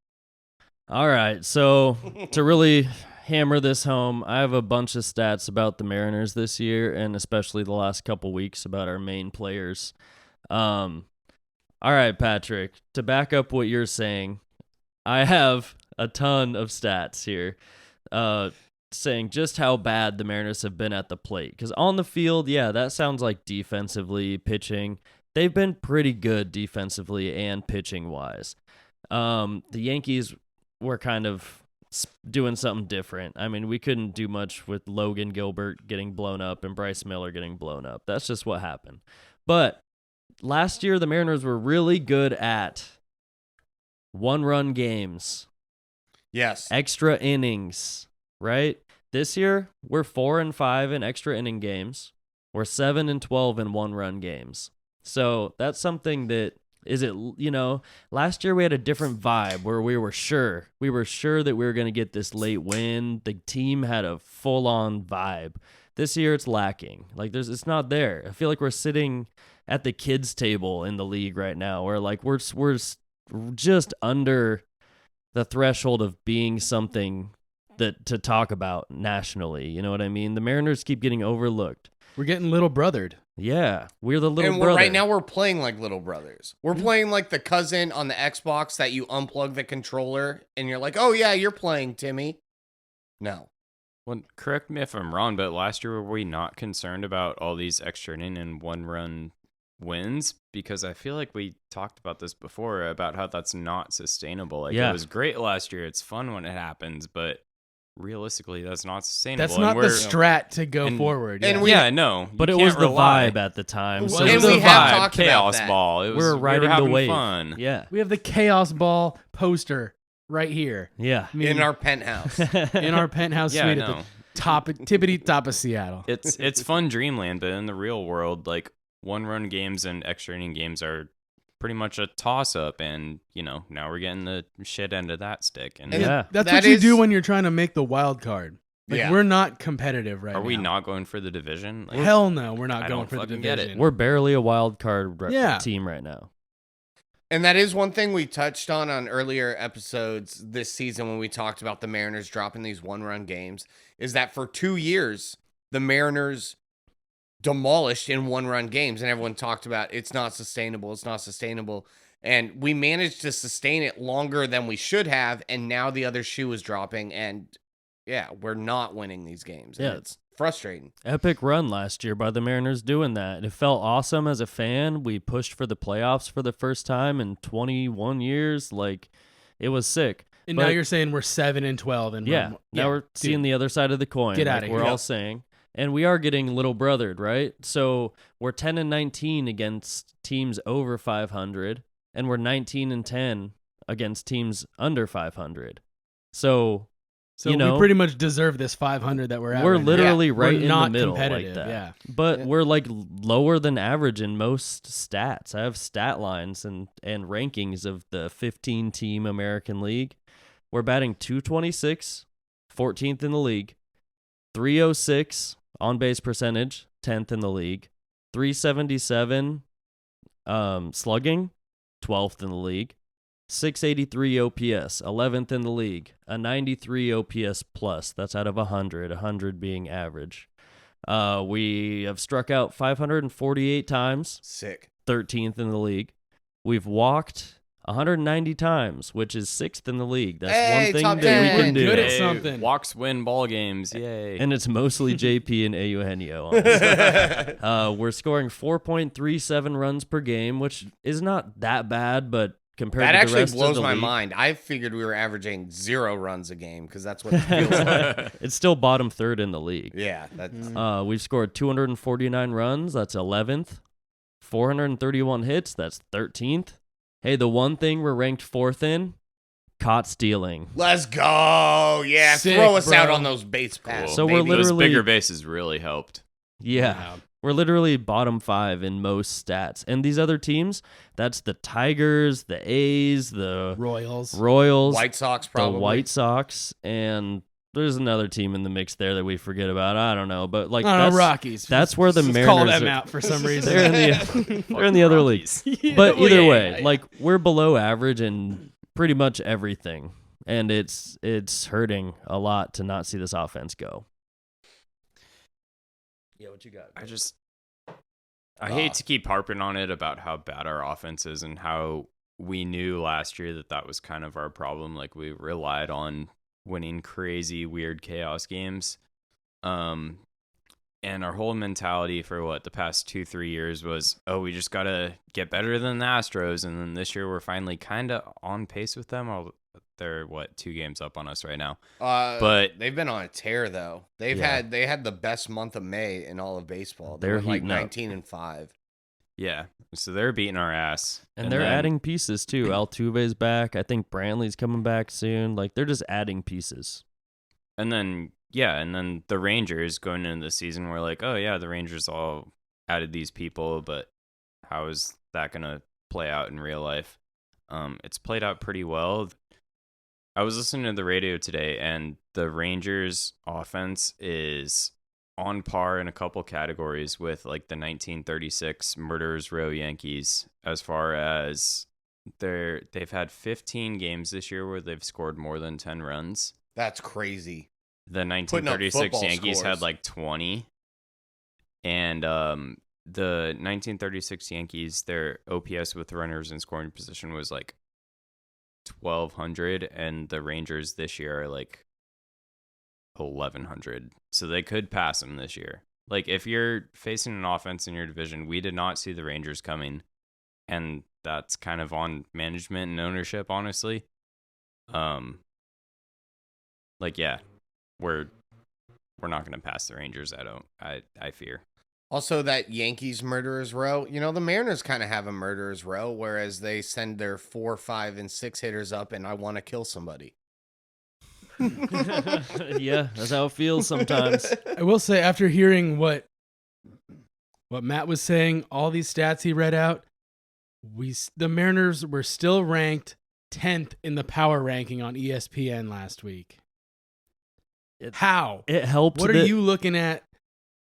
All right. So to really hammer this home, I have a bunch of stats about the Mariners this year, and especially the last couple weeks about our main players. All right, Patrick, to back up what you're saying, I have a ton of stats here. saying just how bad the Mariners have been at the plate. Because on the field, yeah, that sounds like defensively, pitching. They've been pretty good defensively and pitching-wise. The Yankees were kind of doing something different. I mean, we couldn't do much with Logan Gilbert getting blown up and Bryce Miller getting blown up. That's just what happened. But last year, the Mariners were really good at one-run games. Yes. Extra innings, right? This year, we're 4-5 in extra inning games. We're 7-12 in one-run games. So that's something that last year we had a different vibe where we were sure that we were going to get this late win. The team had a full-on vibe. This year it's lacking. Like it's not there. I feel like we're sitting at the kids' table in the league right now, where like we're just under the threshold of being something that to talk about nationally. You know what I mean? The Mariners keep getting overlooked. We're getting little brothered. Yeah, we're the little and brother. Right now we're playing like little brothers. We're playing like the cousin on the Xbox that you unplug the controller and you're like, oh yeah, you're playing, Timmy. No. Well, correct me if I'm wrong, but last year were we not concerned about all these extra inning and one-run wins? Because I feel like we talked about this before about how that's not sustainable. Like it was great last year. It's fun when it happens, but realistically, that's not sustainable. That's not the strat to go forward. And no. But it was the vibe at the time. So it was the we have vibe. talked Chaos about that. ball. It was, We're riding having the wave. fun. Yeah. We have the Chaos Ball poster right here. Yeah. I mean, In our penthouse. in our penthouse Yeah, suite I at the know. tippity top of Seattle. It's fun dreamland, but in the real world, like one-run games and extra inning games are pretty much a toss-up, and now we're getting the shit end of that stick. And Yeah. That's That what you is- do when you're trying to make the wild card. Like, Yeah. we're not competitive right now. are we not going for the division? Like, Hell no, we're not I going don't for the fucking get it. division. We're barely a wild card Yeah. team right now. And that is one thing we touched on earlier episodes this season when we talked about the Mariners dropping these one-run games, is that for 2 years, the Mariners demolished in one-run games, and everyone talked about it's not sustainable, it's not sustainable. And we managed to sustain it longer than we should have, and now the other shoe is dropping, and yeah, we're not winning these games. And Yeah. it's frustrating. Epic run last year by the Mariners doing that. It felt awesome as a fan. We pushed for the playoffs for the first time in 21 years. Like, it was sick. and but- now you're saying we're 7-12, and Yeah. Now we're seeing the other side of the coin. Get like outta we're here. all Yep. saying. And we are getting little brothered, right? So we're 10-19 against teams over 500, and we're 19-10 against teams under 500. So we pretty much deserve this 500 that we're at. we're right now. literally We're right in the not middle like competitive, that. yeah. But Yeah. we're like lower than average in most stats. I have stat lines and rankings of the 15-team American League. We're batting .226, 14th in the league. .306 on-base percentage, 10th in the league. .377 slugging, 12th in the league. .683 OPS, 11th in the league. A 93 OPS plus, that's out of 100 being average. We have struck out 548 times, Sick. 13th in the league. We've walked 190 times, which is 6th in the league. That's Hey, one thing top that 10. we can We're do. good at something. Walks win ball games. Yay. And it's mostly JP and Eugenio. Honestly. We're scoring 4.37 runs per game, which is not that bad, but compared That to the actually rest blows of the my league, mind. I figured we were averaging 0 runs a game because that's what it feels like. it's still bottom third in the league. Yeah, that's We've scored 249 runs. That's 11th. 431 hits. That's 13th. Hey, the one thing we're ranked 4th in, caught stealing. let's go. Yeah, Sick, throw us out bro. on those base paths. So we're baby. literally- Those bigger bases really helped. Yeah. We're literally bottom 5 in most stats. And these other teams, that's the Tigers, the A's, the Royals. White Sox the probably. White Sox, and there's another team in the mix there that we forget about. I don't know, but like I don't know, that's, Rockies. that's where the Just Mariners call them are- out for some reason. they're in the they're in the other leagues. But Oh, either yeah, way, yeah. like we're below average in pretty much everything, and it's hurting a lot to not see this offense go. Yeah, what you got? I hate to keep harping on it about how bad our offense is and how we knew last year that was kind of our problem. Like we relied on winning crazy, weird chaos games. And our whole mentality for the past 2-3 years was, we just got to get better than the Astros. And then this year we're finally kind of on pace with them. They're 2 games up on us right now. But they've been on a tear though. They had the best month of May in all of baseball. They're like 19-5. Yeah. So they're beating our ass. And they're adding pieces too. Altuve's back. I think Brantley's coming back soon. Like they're just adding pieces. And then the Rangers going into the season were like, oh yeah, the Rangers all added these people, but how is that going to play out in real life? It's played out pretty well. I was listening to the radio today, and the Rangers offense is on par in a couple categories with like the 1936 Murderers Row Yankees, as far as they've had 15 games this year where they've scored more than 10 runs. That's crazy. The 1936 Yankees scores. had like 20. And the 1936 Yankees, their OPS with runners in scoring position was like 1,200, and the Rangers this year are like 1,100. So they could pass them this year. Like if you're facing an offense in your division, we did not see the Rangers coming, and that's kind of on management and ownership, honestly. We're not going to pass the Rangers. I fear. Also, that Yankees murderers row, the Mariners kind of have a murderers row, whereas they send their 4, 5, and 6 hitters up, and I want to kill somebody. Yeah, that's how it feels sometimes. I will say, after hearing what Matt was saying, all these stats he read out, the Mariners were still ranked 10th in the power ranking on ESPN last week. How? It helped. What are you looking at?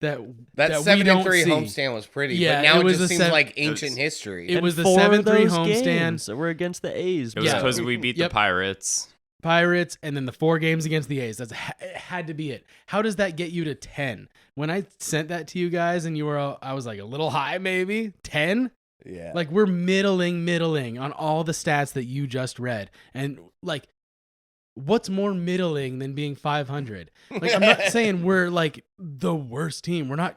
That 7-3 homestand was pretty, Yeah, but now it was just a seems like ancient history. It was the 4 of 7-3 those homestand. games that were against the A's. It was because we beat the Pirates. Pirates, and then the 4 games against the A's. It had to be it. How does that get you to 10? When I sent that to you guys, and I was like a little high, maybe 10. Yeah, Like we're middling on all the stats that you just read, and like, what's more middling than being 500? Like I'm not saying we're like the worst team. We're not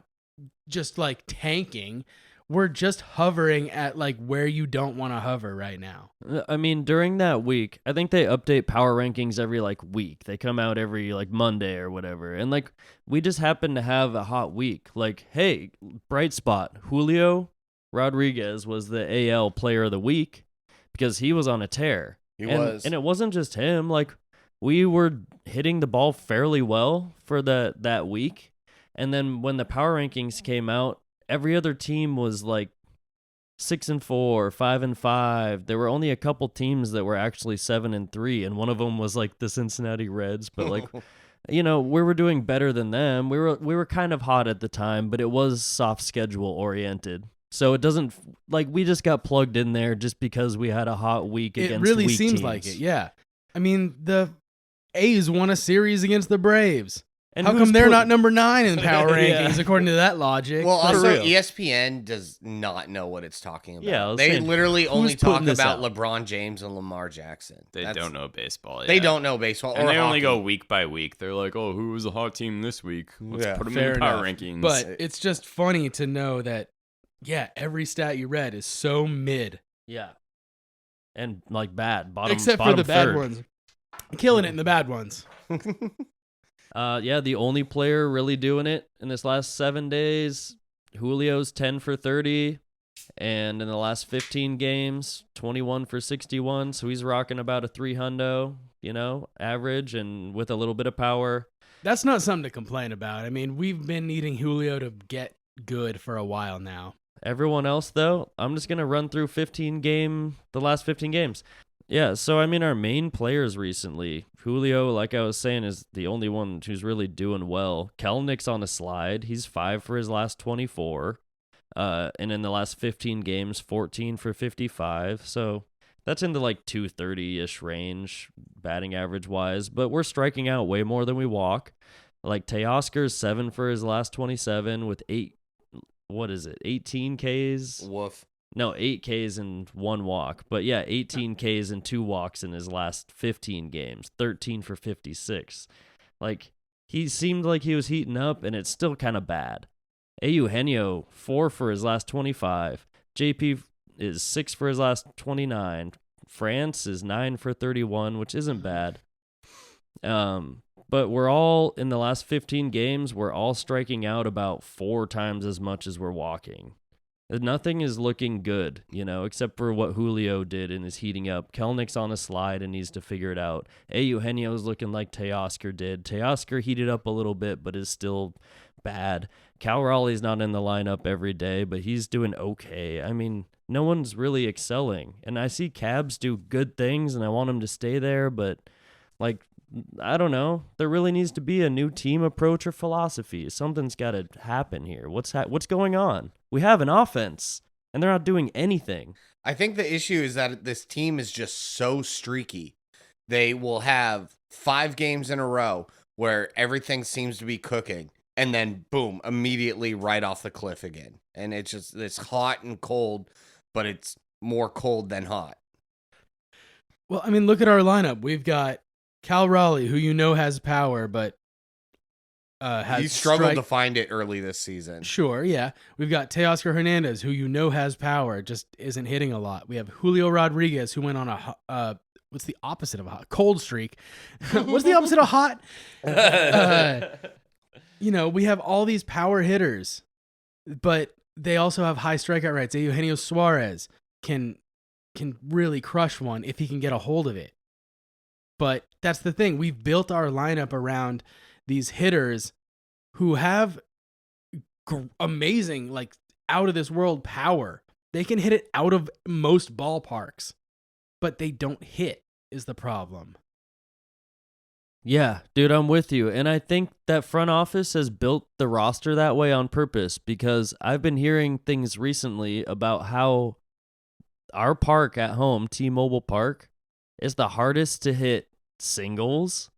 just like tanking. We're just hovering at like where you don't want to hover right now. I mean, during that week, I think they update power rankings every like week. They come out every like Monday or whatever. And like we just happen to have a hot week. Like, hey, bright spot. Julio Rodriguez was the AL player of the week because he was on a tear. He was. And it wasn't just him. Like we were hitting the ball fairly well for that week. And then when the power rankings came out, every other team was like 6-4, 5-5. There were only a couple teams that were actually 7-3, and one of them was like the Cincinnati Reds. But like, we were doing better than them. We were kind of hot at the time, but it was soft schedule oriented. So it doesn't like we just got plugged in there just because we had a hot week against It really weak seems teams. like it. Yeah, I mean the A's won a series against the Braves. And how who's come they're put- not number 9 in the power Yeah. rankings according to that logic? Well, For also real. ESPN does not know what it's talking about. Yeah, I was they saying, literally only putting talk this about out? LeBron James and Lamar Jackson. They don't know baseball. They yeah. don't know baseball, And or they only hockey. go week by week. They're like, oh, who was the hot team this week? Let's Yeah, put them fair in the power enough. rankings. But it's just funny to know that, yeah, every stat you read is so mid. Yeah. And like bad. Bottom, Except for bottom the bad third. ones. Killing it in the bad ones. Yeah, the only player really doing it in this last 7 days, Julio's 10 for 30, and in the last 15 games, 21 for 61. So he's rocking about a 300, average, and with a little bit of power. That's not something to complain about. I mean, we've been needing Julio to get good for a while now. Everyone else, though, I'm just gonna run through the last 15 games. Yeah, so I mean, our main players recently, Julio, like I was saying, is the only one who's really doing well. Kelenick's on a slide. He's 5 for his last 24. And in the last 15 games, 14 for 55. So that's into like 230-ish range, batting average-wise. But we're striking out way more than we walk. Like Teoscar's 7 for his last 27 with 18 Ks. Woof. No, 8 Ks and 1 walk. But yeah, 18 Ks and 2 walks in his last 15 games. 13 for 56. Like, he seemed like he was heating up, and it's still kind of bad. Eugenio, 4 for his last 25. JP is 6 for his last 29. France is 9 for 31, which isn't bad. But we're all, in the last 15 games, we're all striking out about 4 times as much as we're walking. Nothing is looking good, except for what Julio did and is heating up. Kelnick's on a slide and needs to figure it out. Eugenio's looking like Teoscar did. Teoscar heated up a little bit, but is still bad. Cal Raleigh's not in the lineup every day, but he's doing okay. I mean, no one's really excelling. And I see Cabs do good things, and I want him to stay there, but, I don't know. There really needs to be a new team approach or philosophy. Something's got to happen here. What's going on? We have an offense, and they're not doing anything. I think the issue is that this team is just so streaky. They will have 5 games in a row where everything seems to be cooking, and then boom, immediately right off the cliff again. And it's hot and cold, but it's more cold than hot. Well, I mean, look at our lineup. We've got Cal Raleigh, who has power, but he struggled to find it early this season. Sure, yeah. We've got Teoscar Hernandez, who has power, just isn't hitting a lot. We have Julio Rodriguez, who went on a what's the opposite of a hot? Cold streak. What's the opposite of hot? We have all these power hitters, but they also have high strikeout rates. Eugenio Suarez can really crush one if he can get a hold of it. But that's the thing. We've built our lineup around these hitters who have amazing, out of this world power. They can hit it out of most ballparks, but they don't hit is the problem. Yeah, dude, I'm with you. And I think that front office has built the roster that way on purpose, because I've been hearing things recently about how our park at home, T-Mobile Park, is the hardest to hit singles,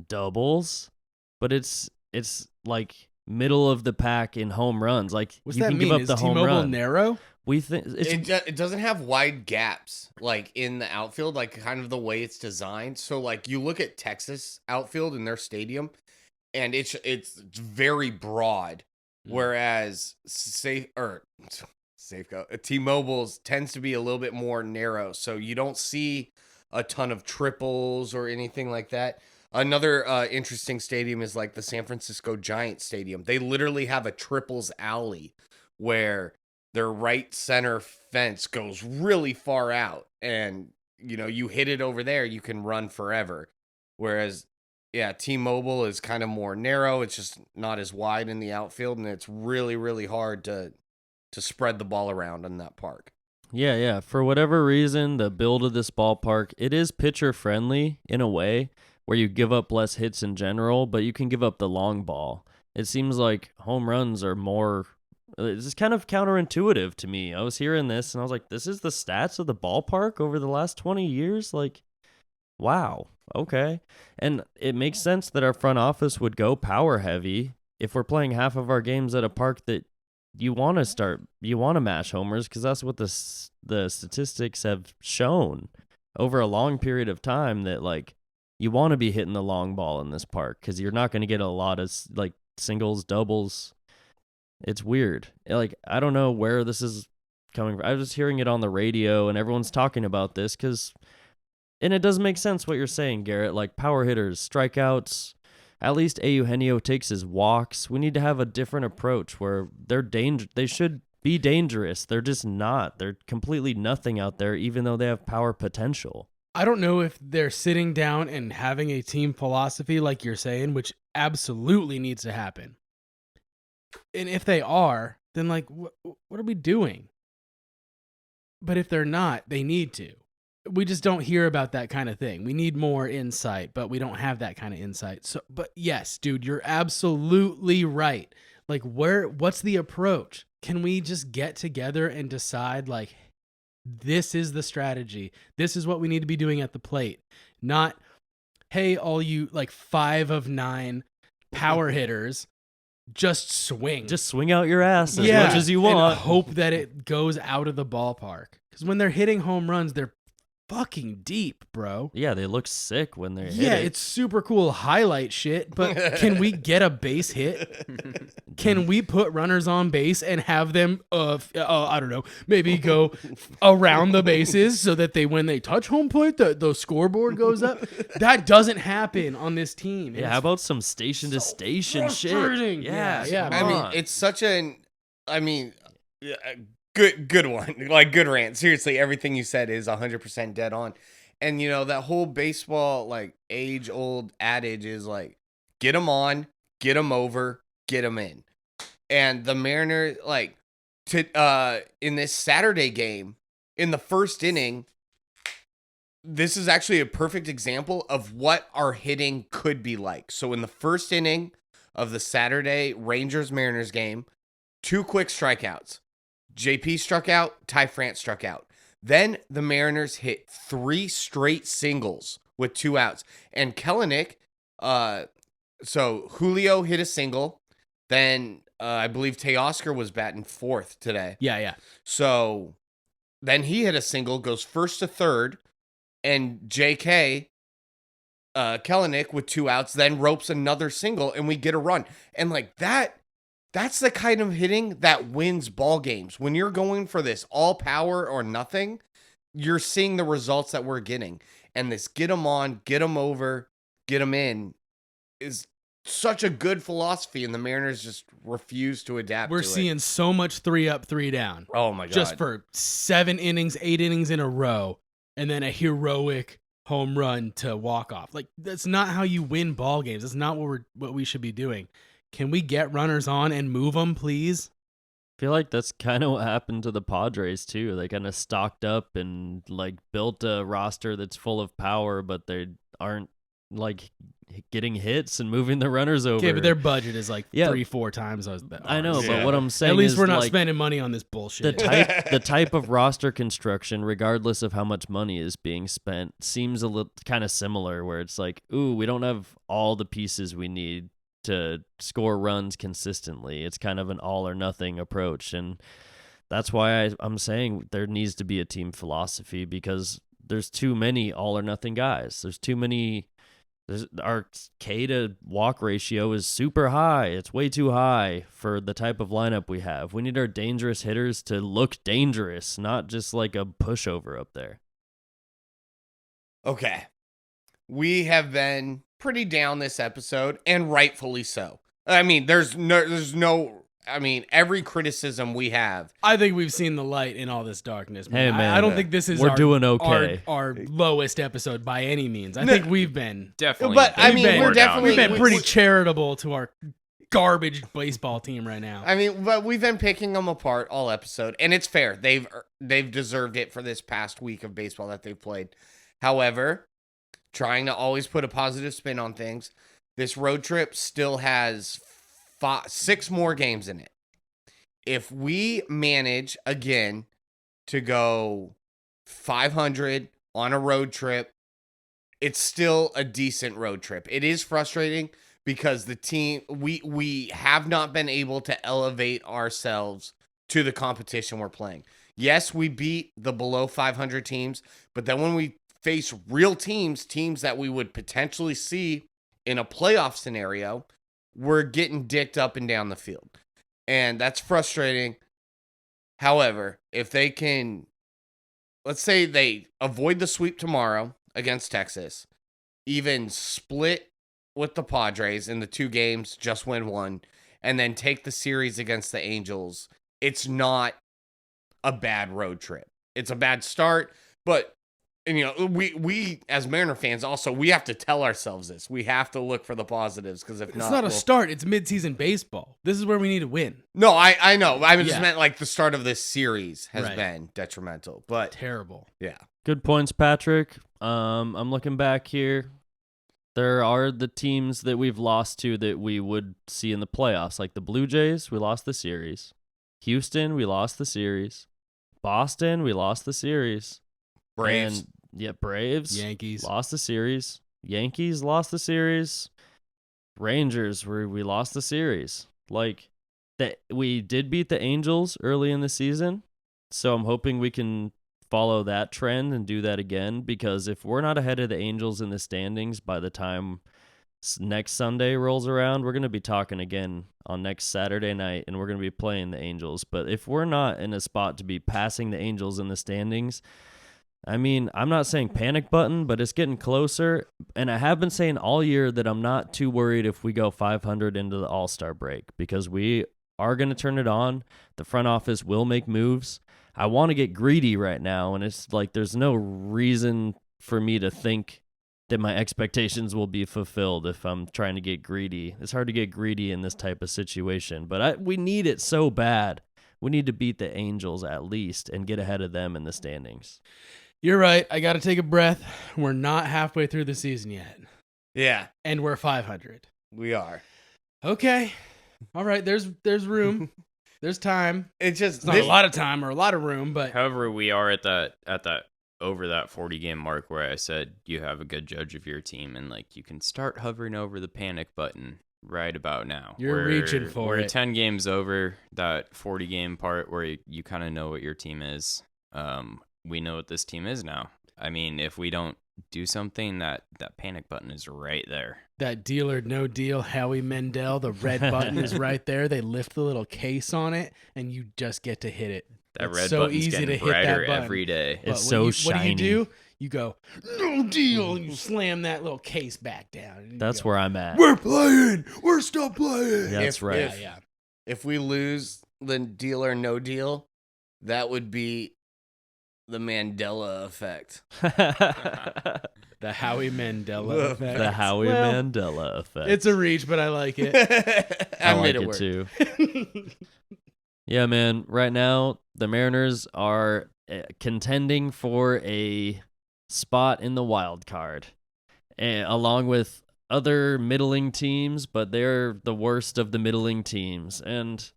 doubles, but it's like middle of the pack in home runs. Like, what's you that can mean? give up Is the home T-Mobile run. narrow? We think It doesn't have wide gaps in the outfield, kind of the way it's designed. So you look at Texas outfield in their stadium, and it's very broad, whereas T-Mobile's tends to be a little bit more narrow. So you don't see a ton of triples or anything like that. Another interesting stadium is the San Francisco Giants Stadium. They literally have a triples alley where their right center fence goes really far out, and you hit it over there, you can run forever. Whereas T-Mobile is kind of more narrow. It's just not as wide in the outfield, and it's really, really hard to spread the ball around in that park. Yeah. For whatever reason, the build of this ballpark, it is pitcher friendly in a way where you give up less hits in general, but you can give up the long ball. It seems like home runs are more. It's kind of counterintuitive to me. I was hearing this and I was like, this is the stats of the ballpark over the last 20 years? Wow. Okay. And it makes sense that our front office would go power heavy if we're playing half of our games at a park that you want to mash homers, because that's what the statistics have shown over a long period of time, that you want to be hitting the long ball in this park because you're not going to get a lot of singles, doubles. It's weird. I don't know where this is coming from. I was hearing it on the radio and everyone's talking about this and it doesn't make sense what you're saying, Garrett. Power hitters, strikeouts. At least Eugenio takes his walks. We need to have a different approach where they should be dangerous. They're just not. They're completely nothing out there, even though they have power potential. I don't know if they're sitting down and having a team philosophy like you're saying, which absolutely needs to happen. And if they are, then what are we doing? But if they're not, they need to. We just don't hear about that kind of thing. We need more insight, but we don't have that kind of insight. So, but yes, dude, you're absolutely right. What's the approach? Can we just get together and decide this is the strategy. This is what we need to be doing at the plate. Not, hey, all you 5 of 9 power hitters, just swing. Just swing out your ass as much as you and want. hope that it goes out of the ballpark. Because when they're hitting home runs, they're fucking deep, bro. Yeah, they look sick when they're Yeah, hit. it's super cool highlight shit, but can we get a base hit? Can we put runners on base and have them, I don't know, maybe go around the bases so that when they touch home plate, the scoreboard goes up? That doesn't happen on this team. Yeah, how about some station to station shit? frustrating. Yeah, Yeah, I mean, it's such good one. Like, good rant. Seriously, everything you said is 100% dead on. And, that whole baseball, like, age-old adage is, like, get them on, get them over, get them in. And the Mariners, like, in this Saturday game, in the first inning, this is actually a perfect example of what our hitting could be like. So in the first inning of the Saturday Rangers-Mariners game, 2 quick strikeouts. JP struck out, Ty France struck out. Then the Mariners hit 3 straight singles with 2 outs. And Kelenic, so Julio hit a single. Then I believe Teoscar was batting 4th today. Yeah. So then he hit a single, goes first to third. And JK, Kelenic with 2 outs, then ropes another single, and we get a run. And like that's the kind of hitting that wins ball games. When you're going for this all power or nothing, you're seeing the results that we're getting. And this get them on, get them over, get them in is such a good philosophy, and the Mariners just refuse to adapt We're to seeing so much 3 up, 3 down. Oh my God. Just for 7 innings, 8 innings in a row, and then a heroic home run to walk off. Like, that's not how you win ball games. That's not what we should be doing. Can we get runners on and move them, please? I feel like that's kind of what happened to the Padres too. They kind of stocked up and like built a roster that's full of power, but they aren't like getting hits and moving the runners over. Okay, but their budget is like Yeah. 3-4 times ours. I know, Yeah. but what I'm saying At least is we're not like, spending money on this bullshit. the type of roster construction, regardless of how much money is being spent, seems a little kind of similar. Where it's like, ooh, we don't have all the pieces we need to score runs consistently. It's kind of an all or nothing approach, and that's why I'm saying there needs to be a team philosophy, because there's too many all or nothing guys. There's too many. Our K to walk ratio is super high. It's way too high for the type of lineup we have. We need our dangerous hitters to look dangerous, not just like a pushover up there. Okay. We have been pretty down this episode, and rightfully so. I mean, there's no every criticism we have. I think we've seen the light in all this darkness. Hey, man, I don't think this is we're doing okay. our lowest episode by any means. I think we've been Definitely. But I We've mean, been- we're definitely we've been pretty we- charitable to our garbage baseball team right now. I mean, but we've been picking them apart all episode, and it's fair. They've deserved it for this past week of baseball that they've played. However, trying to always put a positive spin on things, this road trip still has 6 more games in it. If we manage again to go 500 on a road trip, it's still a decent road trip. It is frustrating because the team, we have not been able to elevate ourselves to the competition we're playing. Yes, we beat the below 500 teams, but then when we face real teams that we would potentially see in a playoff scenario, we're getting dicked up and down the field. And that's frustrating. However, if they can, let's say they avoid the sweep tomorrow against Texas, even split with the Padres in the 2 games, just win 1, and then take the series against the Angels, it's not a bad road trip. It's a bad start, but we as Mariner fans also, we have to tell ourselves this. We have to look for the positives, because if It's not, not a start. It's midseason baseball. This is where we need to win. No, I know. I just Yeah. meant like the start of this series has Right. been detrimental. But Terrible. yeah. Good points, Patrick. I'm looking back here. There are the teams that we've lost to that we would see in the playoffs, like the Blue Jays. We lost the series. Houston, we lost the series. Boston, we lost the series. Braves. Braves. Yankees. Lost the series. Yankees lost the series. Rangers, we lost the series. Like, that we did beat the Angels early in the season, so I'm hoping we can follow that trend and do that again, because if we're not ahead of the Angels in the standings by the time next Sunday rolls around, we're going to be talking again on next Saturday night, and we're going to be playing the Angels. But if we're not in a spot to be passing the Angels in the standings, I mean, I'm not saying panic button, but it's getting closer. And I have been saying all year that I'm not too worried if we go 500 into the All-Star break, because we are going to turn it on. The front office will make moves. I want to get greedy right now, and it's like there's no reason for me to think that my expectations will be fulfilled if I'm trying to get greedy. It's hard to get greedy in this type of situation, but we need it so bad. We need to beat the Angels at least and get ahead of them in the standings. You're right. I got to take a breath. We're not halfway through the season yet. Yeah, And we're 500. we are. Okay. All right. There's room. There's time. It's just It's not a lot of time or a lot of room, but However, we are at that over that 40 game mark where I said you have a good judge of your team, and like you can start hovering over the panic button right about now. You're reaching for we're it. 10 games over that 40 game part where you kind of know what your team is. We know what this team is now. I mean, if we don't do something, that panic button is right there. that Deal or No Deal, Howie Mandel, the red button is right there. They lift the little case on it, and you just get to hit it. That It's red so button's easy getting to hit brighter that button. every day. It's But so what shiny. do you do? You go, no deal, and you slam that little case back down. And you That's go, where I'm at. we're playing. We're still playing. That's If- right. Yeah, yeah. If we lose the Deal or No Deal, that would be the Mandela effect. The Howie Mandela The effect. The Howie Well, Mandela effect. It's a reach, but I like it. I I like made it it work. too. Yeah, man. Right now, the Mariners are contending for a spot in the wild card, along with other middling teams, but they're the worst of the middling teams. And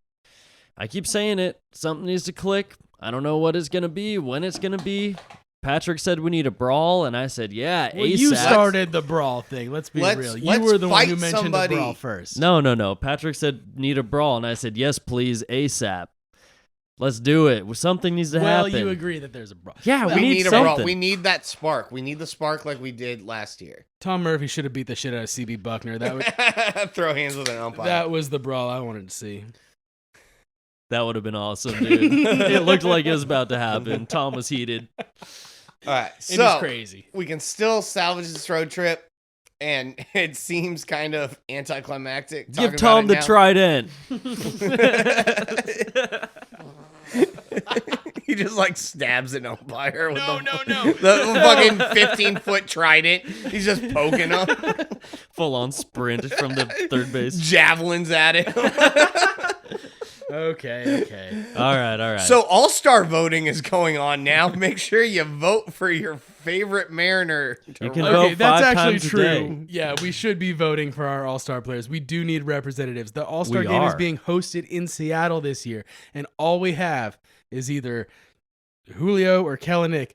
I keep saying it, something needs to click. I don't know what it's going to be, when it's going to be. Patrick said we need a brawl, and I said, yeah, Well, ASAP. you started the brawl thing. Let's be real. You let's were the one who fight mentioned somebody. the brawl first. No. Patrick said need a brawl, and I said yes, please, ASAP. Let's do it. Something needs to well, happen. you agree that there's a brawl. Yeah, Well, we need a something. brawl. We need that spark. We need the spark like we did last year. Tom Murphy should have beat the shit out of CB Buckner. That Throw hands with an umpire. that was the brawl I wanted to see. That would have been awesome, dude. It looked like it was about to happen. Tom was heated. All right, It was so crazy. we can still salvage this road trip, and it seems kind of anticlimactic. Give talking Tom the about trident. it now. He just like stabs an umpire with No. the fucking 15-foot trident. He's just poking him, Full on sprint from the third base. javelins at him. Okay. All right. So all-star voting is going on now. Make sure you vote for your favorite Mariner. You can Okay, vote that's 5 actually times a true. day. Yeah, we should be voting for our All-Star players. We do need representatives. The All-Star We game is are. being hosted in Seattle this year, and all we have is either Julio or Kellenic.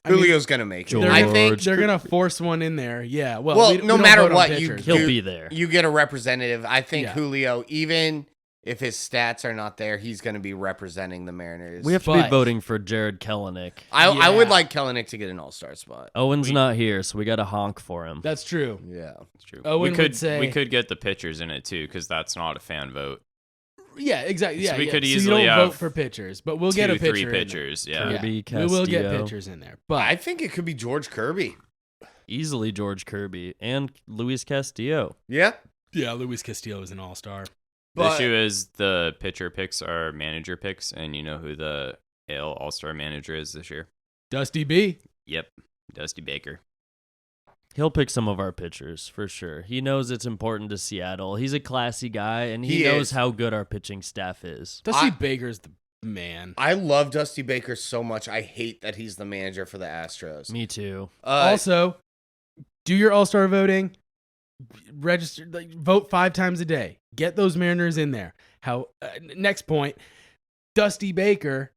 I mean, Julio's gonna make it. George. I think. they're gonna force one in there. Yeah. Well, Well, we no don't matter vote on what, pitchers. He'll You- be there. You get a representative. I think Yeah. Julio, even if his stats are not there, he's going to be representing the Mariners. We have to But- be voting for Jared Kellenic. I would Yeah. like Kellenic to get an all-star spot. Owen's not here, so we got to honk for him. That's true. Yeah. It's true. Owen we would could say- we could get the pitchers in it too, because that's not a fan vote. Yeah, exactly. Yeah, So we yeah. could So easily you don't have vote for pitchers, but we'll get a 2-3 pitcher in there. pitchers. Yeah. Kirby, We will get Castillo. pitchers in there, but I think it could be George Kirby. Easily George Kirby and Luis Castillo. Yeah. yeah, Luis Castillo is an all-star. The But issue is the pitcher picks are manager picks, and you know who the AL All-Star manager is this year? Dusty B. Yep, Dusty Baker. He'll pick some of our pitchers for sure. He knows it's important to Seattle. He's a classy guy, and he He knows is. how good our pitching staff is. Dusty I- Baker's the man. I love Dusty Baker so much. I hate that he's the manager for the Astros. Me too. Also, do your all-star voting. Register, like, vote 5 times a day. Get those Mariners in there. Next point, Dusty Baker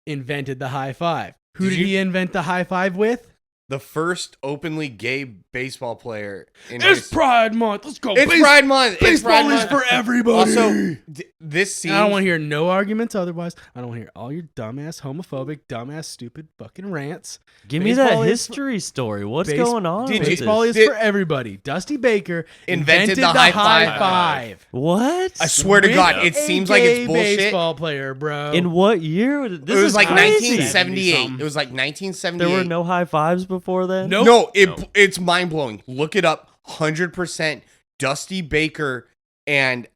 invented the high five. Who Did did he invent the high five with? the first openly gay baseball player in It's history. Pride Month. Let's go. It's Pride Month. It's Baseball Pride is Month. for everybody. Also, this seems. I don't want to hear no arguments otherwise. I don't want to hear all your dumbass, homophobic, dumbass, stupid fucking rants. Give me Baseball that is for- history story. What's going on? Did with you- Baseball this? is for everybody. Dusty Baker Invented invented the the high high five. five. What? I swear to With God, it a seems like gay it's bullshit. baseball player, bro. In what year? It was like crazy. 1978. It was like 1978. There were no high fives before then? Nope. No, it's mind blowing. Look it up. 100% Dusty Baker, and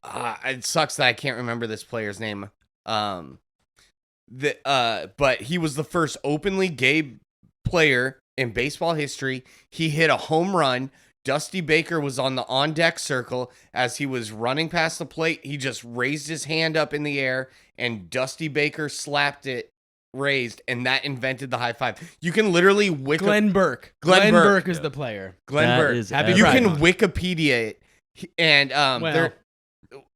it sucks that I can't remember this player's name. But he was the first openly gay player in baseball history. He hit a home run. Dusty Baker was on the on-deck circle as he was running past the plate. He just raised his hand up in the air, and Dusty Baker slapped it raised, and that invented the high five. You can literally Glenn Burke. Glenn Burke. is the player. Glenn That Burke. is You epic. can Wikipedia it, and Well,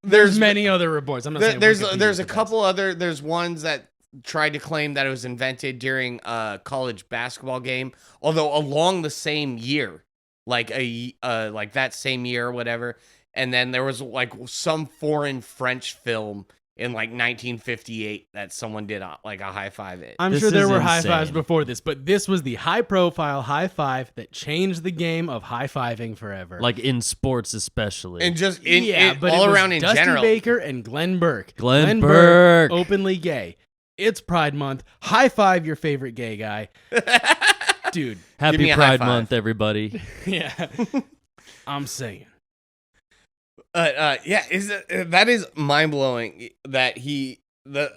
there's many other reports. I'm not saying there's Wikipedia's there's a the best. couple other there's ones that tried to claim that it was invented during a college basketball game, although along the same year, like like that same year or whatever. And then there was like some foreign French film in like 1958 that someone did like a high five it. I'm This sure there is were high insane. fives before this, but this was the high-profile high five that changed the game of high-fiving forever. Like in sports, especially. And just but all it was around in Dusty general. Baker and Glenn Burke. Glenn Burke. Openly gay. It's Pride Month. High five your favorite gay guy, dude. Give me Happy a high Pride five. Month, everybody. Yeah, I'm saying. Yeah, that is mind blowing that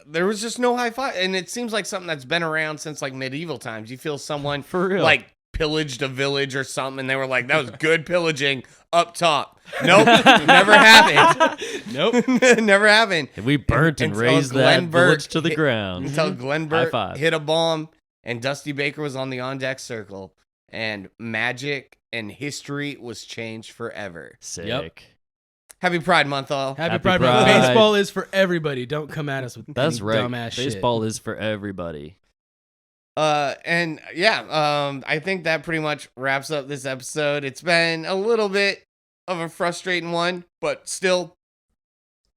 there was just no high five, and it seems like something that's been around since like medieval times. You feel someone For real. like pillaged a village or something, and they were like, "That was good pillaging up top." Nope, never happened. Nope. Never happened. We burnt and Until razed Glenn that Burke village to the hit- ground. Until Glenn High Burke five. hit a bomb, and Dusty Baker was on the on-deck circle, and magic and history was changed forever. Sick. Happy Pride Month, all. Happy Happy Pride Month. Pride. Baseball is for everybody. Don't come at us with That's any right. dumbass shit. Baseball is for everybody. And yeah, I think that pretty much wraps up this episode. It's been a little bit of a frustrating one, but still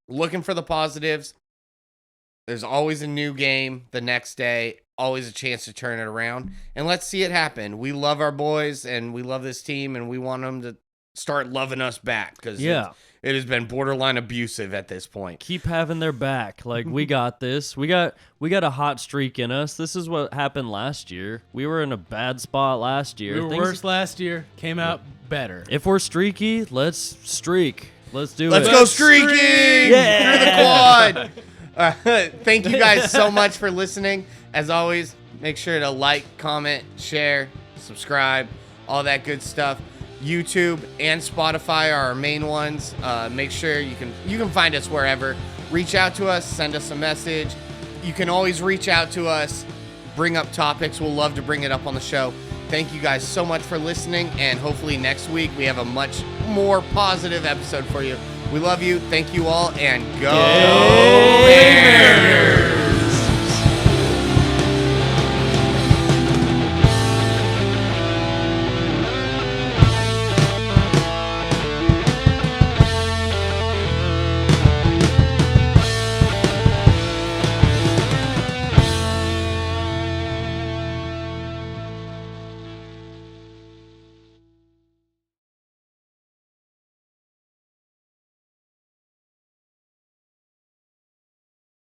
looking for the positives. There's always a new game the next day, always a chance to turn it around, and let's see it happen. We love our boys and we love this team, and we want them to start loving us back because it has been borderline abusive at this point. Keep having their back. Like, we got this. We got a hot streak in us. This is what happened last year. We were in a bad spot last year. We were Things- worse last year. Came out better. If we're streaky, let's streak. Let's do Let's it. go streaking Yeah. through the quad. Thank you guys so much for listening. As always, make sure to like, comment, share, subscribe, all that good stuff. YouTube and Spotify are our main ones. Make sure you can find us wherever. Reach out to us, send us a message. You can always reach out to us, bring up topics. We'll love to bring it up on the show. Thank you guys so much for listening, and hopefully next week we have a much more positive episode for you. We love you. Thank you all, and go Mariners!